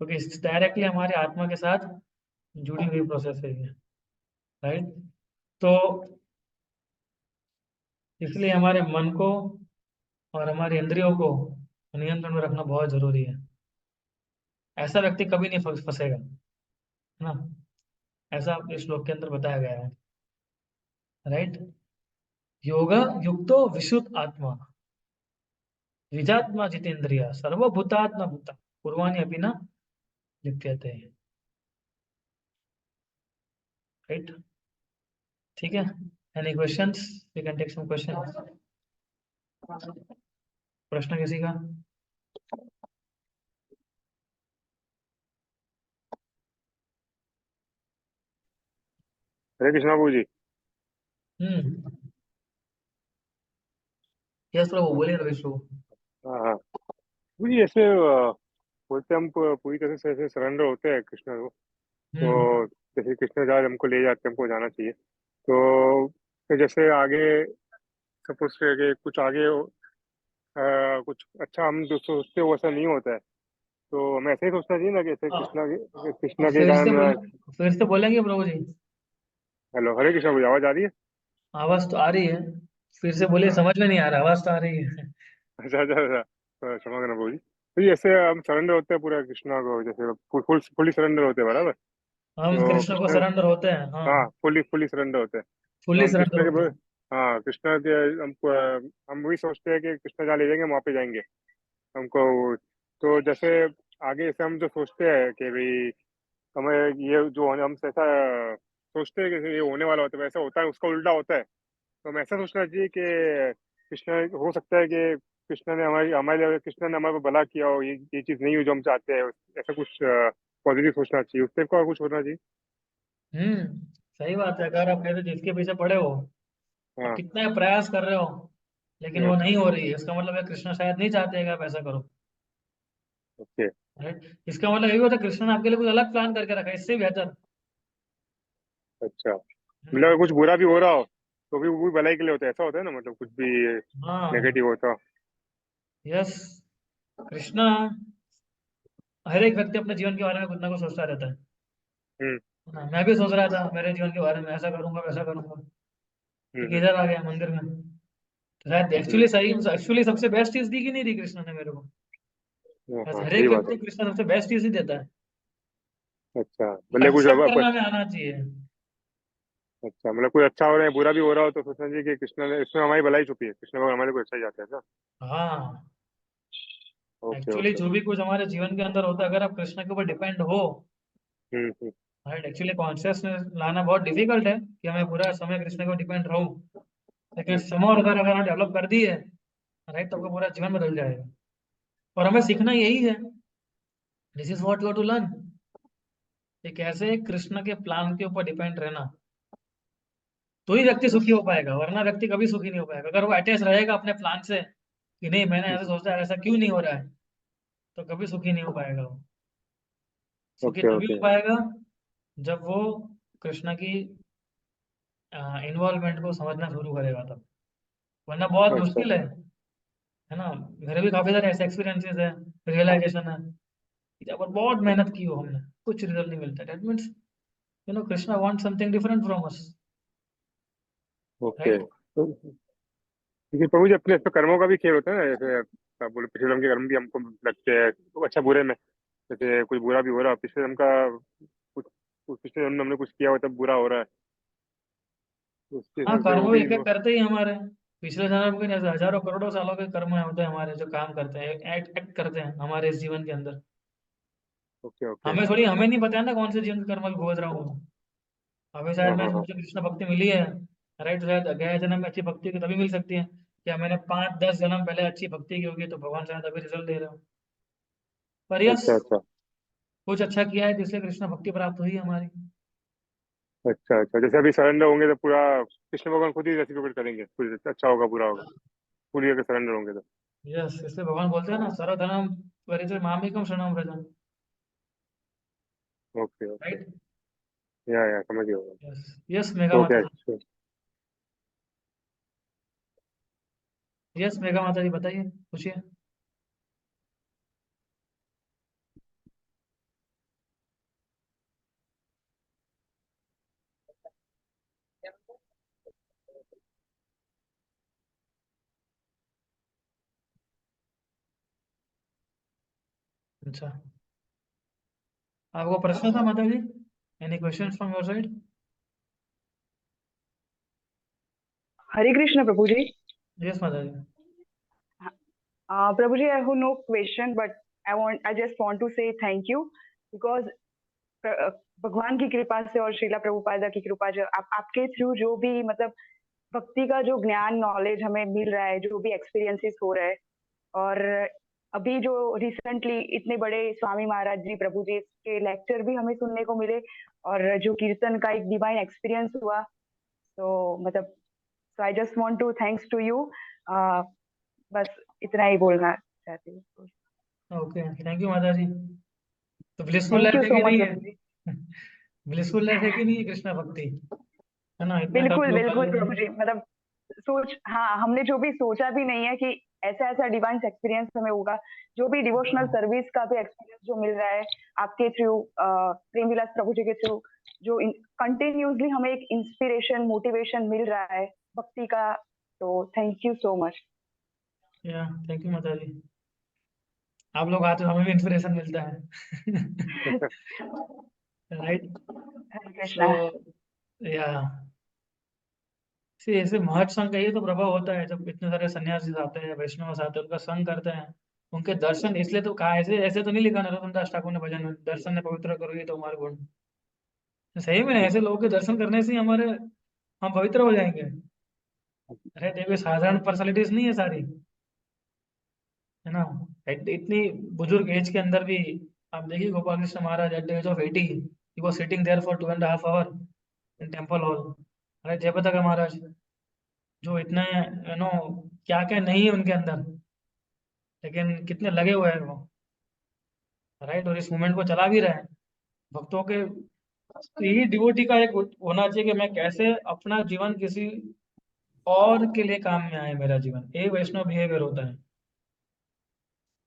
क्योंकि डायरेक्टली हमारे आत्मा के साथ जुड़ी हुई प्रोसेस है ये, राइट। तो इसलिए हमारे मन को और हमारी इंद्रियों को नियंत्रण में रखना बहुत जरूरी है। ऐसा व्यक्ति कभी नहीं फंसेगा, है ना। ऐसा इस श्लोक के अंदर बताया गया है, राइट। योग युक्तो विशुद्ध आत्मा, विजात्मा जितेंद्रिय सर्वभूतात्मा भूता पूर्वाणि अपि न लिप्यते, राइट। ठीक है, any questions? We can take some question. प्रश्न किसी का? हरे कृष्णा प्रभु जी। हम्म, यस प्रभु, बोलिए रविश प्रभु। हाँ हाँ प्रभु जी, ऐसे बोलते हैं हम पूरी तरह से ऐसे सरेंडर होते हैं कृष्णा को। हम्म, तो जैसे कृष्णा जहाँ हमको ले जाते हैं, हमको जाना चाहिए। तो फिर जैसे आगे सपोज के कुछ आगे कुछ अच्छा हम जो सोचते हैं वो ऐसा नहीं होता है, तो हमें ऐसे ही सोचना चाहिए ना कि ऐसे आ, कृष्णा के फिर से कारण बोल, फिर से बोलेंगे प्रभु जी? हेलो, हरे कृष्णा, मुझे आवाज आ रही है? आवाज तो आ रही है, फिर से बोलिए, हाँ। समझ में नहीं आ रहा, आवाज तो आ रही है। अच्छा अच्छा अच्छा, क्षमा करना प्रभु जी। तो जैसे हम सरेंडर होते हैं पूरा कृष्णा को, जैसे फुली सरेंडर होते हैं, बराबर? हम तो कृष्ण को कृष्ण, सरेंडर होते हैं, हाँ। हाँ, फुली फुली सरेंडर होते हैं। तो फुल्ली हम सरेंडर कृष्ण के होते हैं। हाँ, कृष्ण के हमको हम वही सोचते हैं कि कृष्ण जहाँ ले जाएंगे हम वहाँ पे जाएंगे हमको। तो जैसे आगे जैसे हम जो सोचते हैं कि भाई हमें ये जो हम ऐसा सोचते हैं कि ये होने वाला होता है, वैसा होता है, उसका उल्टा होता है। तो हमें ऐसा सोचना चाहिए कि कृष्ण, हो सकता है कि कृष्ण ने हमारी हमारे लिए, कृष्ण ने हमारे को भला किया हो, ये चीज नहीं हुई जो हम चाहते हैं, ऐसा कुछ पॉजिटिव सोचना चाहिए, उससे का कुछ होना चाहिए। सही बात है। अगर आप कहते जिसके पीछे पड़े हो, अब हाँ। कितना प्रयास कर रहे हो, लेकिन वो हाँ। नहीं हो रही है, इसका मतलब है कृष्ण शायद नहीं चाहते हैं कि आप ऐसा करो। ओके। राइट, इसका मतलब ये भी होता है कृष्ण ने आपके लिए कुछ अलग प्लान करके रखा है, इससे बेहतर। अच्छा, है ना। मतलब अगर कुछ बुरा भी हो रहा हो तो भी वो भी भलाई के लिए होता है, ऐसा होता है ना, मतलब कुछ भी हाँ। नेगेटिव होता। यस। कृष्णा, हर एक व्यक्ति अपने जीवन के बारे में कुछ ना कुछ सोचता रहता है। हम्म। है ना, मैं भी सोच रहा था मेरे जीवन के बारे में, ऐसा करूंगा वैसा करूंगा। ठीक है, हम्म। इधर आ गया मंदिर में, तो शायद हम्म। एक्चुअली सही, एक्चुअली सबसे बेस्ट चीज दी कि नहीं दी कृष्ण ने मेरे को। हाँ बस हाँ, हर सही एक बात है। व्यक्ति कृष्ण सबसे बेस्ट चीज ही देता है। अच्छा, मतलब कुछ एक्सेप्ट करना हमें आना चाहिए। अच्छा, मतलब कुछ अच्छा हो रहा है, बुरा भी हो रहा हो, तो सोचना चाहिए कि कृष्ण ने इसमें हमारी भलाई छुपी है, कृष्ण को हमारे को अच्छा ही जाता है ना। हाँ। Okay actually okay. जो भी कुछ हमारे जीवन के अंदर होता है, अगर आप कृष्ण के ऊपर डिपेंड हो, हम्म। राइट, एक्चुअली कॉन्शियसनेस लाना बहुत डिफिकल्ट है कि हमें पूरा समय कृष्ण के ऊपर डिपेंड रहूं। लेकिन समय और अगर अगर डेवलप कर दी है, राइट, तो आपका पूरा जीवन बदल जाएगा। और हमें सीखना यही है, this is what you to learn, कि कैसे कृष्ण के प्लान के ऊपर डिपेंड रहना, तो ही व्यक्ति सुखी हो पाएगा, वरना व्यक्ति कभी सुखी नहीं हो पाएगा। अगर वो अटैच रहेगा अपने प्लान से कि नहीं मैंने ऐसा सोचा है, ऐसा क्यों नहीं हो रहा है, तो कभी सुखी नहीं हो पाएगा वो। सुखी ओके तभी हो ओके। पाएगा जब वो कृष्ण की इन्वॉल्वमेंट को समझना शुरू करेगा तब, वरना बहुत अच्छा मुश्किल है ना। मेरे भी काफी सारे ऐसे एक्सपीरियंसेस है, रियलाइजेशन है कि जब बहुत मेहनत की हो हमने, कुछ रिजल्ट नहीं मिलता, that means Krishna want something different from us. Okay. Right. तो लेकिन प्रभु जी, अपने इस पे कर्मों का भी खेल होता है ना, जैसे आप बोले पिछले जन्म के कर्म भी हमको लगते हैं तो अच्छा बुरे में, जैसे कुछ बुरा भी हो रहा है, पिछले जन्म का पिछले जन्म में हमने कुछ किया हो तब बुरा हो रहा है, तो उसके हाँ, हिसाब से कर्म वो भी भी इफेक्ट करते ही हमारे, पिछले जन्म के जैसे हजारों करोड़ों सालों के कर्म होते हैं हमारे, जो काम करते हैं, एक्ट करते हैं हमारे इस जीवन के अंदर। Okay okay. हमें नहीं पता है ना कौन से जीवन के कर्म अभी भोग रहा हूँ। हमें शायद हाँ मैं हाँ हाँ। मुझे कृष्ण भक्ति मिली है, राइट, तो शायद गया जन्म में अच्छी भक्ति की तभी मिल सकती है। क्या मैंने 5-10 जन्म पहले अच्छी भक्ति की होगी तो भगवान शायद अभी रिजल्ट दे रहे हो। पर यस, अच्छा अच्छा। कुछ अच्छा किया है जिससे कृष्ण भक्ति प्राप्त हुई है हमारी। अच्छा अच्छा, जैसे अभी सरेंडर होंगे तो पूरा कृष्ण भगवान खुद ही रेसिप्रोकेट करेंगे, कुछ अच्छा होगा बुरा होगा, पूरी अगर सरेंडर होंगे तो। यस, इसलिए भगवान बोलते हैं ना, सर्वधर्म परित्यज्य मामेकं शरणं व्रज। Okay okay. राइट। या समझ गया। यस। यस मेघा ओके माता जी। अच्छा। यस मेघा माता जी, बताइए, पूछिए। अच्छा, आपको प्रश्न था माता जी? Any question from your side? Hare Krishna प्रभु जी। यस माता जी। प्रभु जी, I have no question, but I just want to say thank you because भगवान की कृपा से और श्रीला प्रभुपादा की कृपा, जो आपके थ्रू जो भी मतलब भक्ति का जो ज्ञान नॉलेज हमें मिल रहा है, जो भी एक्सपीरियंसेस हो रहा है, और अभी जो रिसेंटली इतने बड़े स्वामी महाराज जी प्रभु जी के लेक्चर भी हमें सुनने को मिले, और जो कीर्तन का एक डिवाइन एक्सपीरियंस हुआ, तो मतलब so I just want to thanks to you. बस इतना ही बोलना चाहती हूँ। ओके, थैंक यू माता जी। तो ब्लिसफुल थैंक लाइफ यू है सो कि मच नहीं प्रभु जी। है? ब्लिसफुल लाइफ है कि नहीं है कृष्णा भक्ति? है ना, इतने टफ बिल्कुल लोग बिल्कुल हैं। प्रभु जी, मतलब सोच, हाँ, हमने जो भी सोचा भी नहीं है कि ऐसा ऐसा डिवाइन एक्सपीरियंस हमें होगा, जो भी डिवोशनल सर्विस का भी एक्सपीरियंस जो मिल रहा है आपके थ्रू, प्रेमविलास प्रभु जी के थ्रू, जो कंटिन्यूसली हमें एक इंस्पिरेशन मोटिवेशन मिल रहा है भक्ति का, तो थैंक यू सो मच। या थैंक यू माता जी, आप लोग आते हो हमें भी इंस्पिरेशन मिलता है। राइट। हरे कृष्णा। सो या see, ऐसे महत संघ का ये तो प्रभाव होता है, जब इतने सारे सन्यासी आते हैं, वैष्णव आते हैं, उनका संग करते हैं, उनके दर्शन, इसलिए तो कहा, ऐसे ऐसे तो नहीं लिखा नरोत्तम दास ठाकुर ने भजन में, दर्शन ने पवित्र करोगे तो हमारे गुण। सही में ऐसे लोगों के दर्शन करने से ही हमारे, हम पवित्र हो जाएंगे। अरे देखो साधारण पर्सनालिटीज नहीं है सारी, है ना। इतनी बुजुर्ग एज के अंदर भी आप देखिए, Gopal Krishna Maharaj at the age of 80 he was sitting there for 2.5 hours in temple hall. अरे जयप्रताप महाराज, जो इतने यू नो क्या क्या नहीं है उनके अंदर, लेकिन कितने लगे हुए हैं वो, राइट, और इस मूवमेंट को चला भी रहे हैं भक्तों के। यही डिवोटी का एक होना चाहिए कि मैं कैसे अपना जीवन किसी और के लिए काम में आए, मेरा जीवन एक वैष्णव बिहेवियर होता है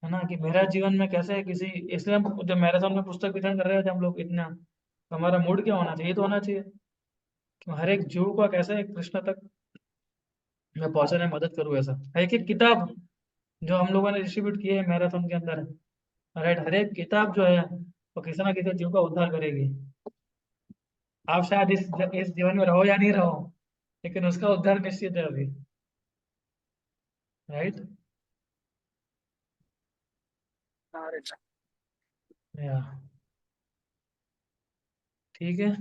ना, कि मेरा जीवन में कैसे किसी, इसलिए हम जब मैराथन में पुस्तक वितरण कर रहे थे हम लोग इतना, तो हमारा मूड क्या होना चाहिए, तो होना चाहिए कि हर एक जीव को कैसे कृष्ण तक मैं पहुंचाने में मदद करूँ। ऐसा एक एक किताब जो हम लोगों ने डिस्ट्रीब्यूट किए है मैराथन के अंदर, राइट, हर एक किताब जो है वो किसी ना किसी जीव का उद्धार करेगी। आप शायद इस जीवन में रहो या नहीं रहो, लेकिन उसका उद्धार निश्चित है अभी, राइट। या ठीक है।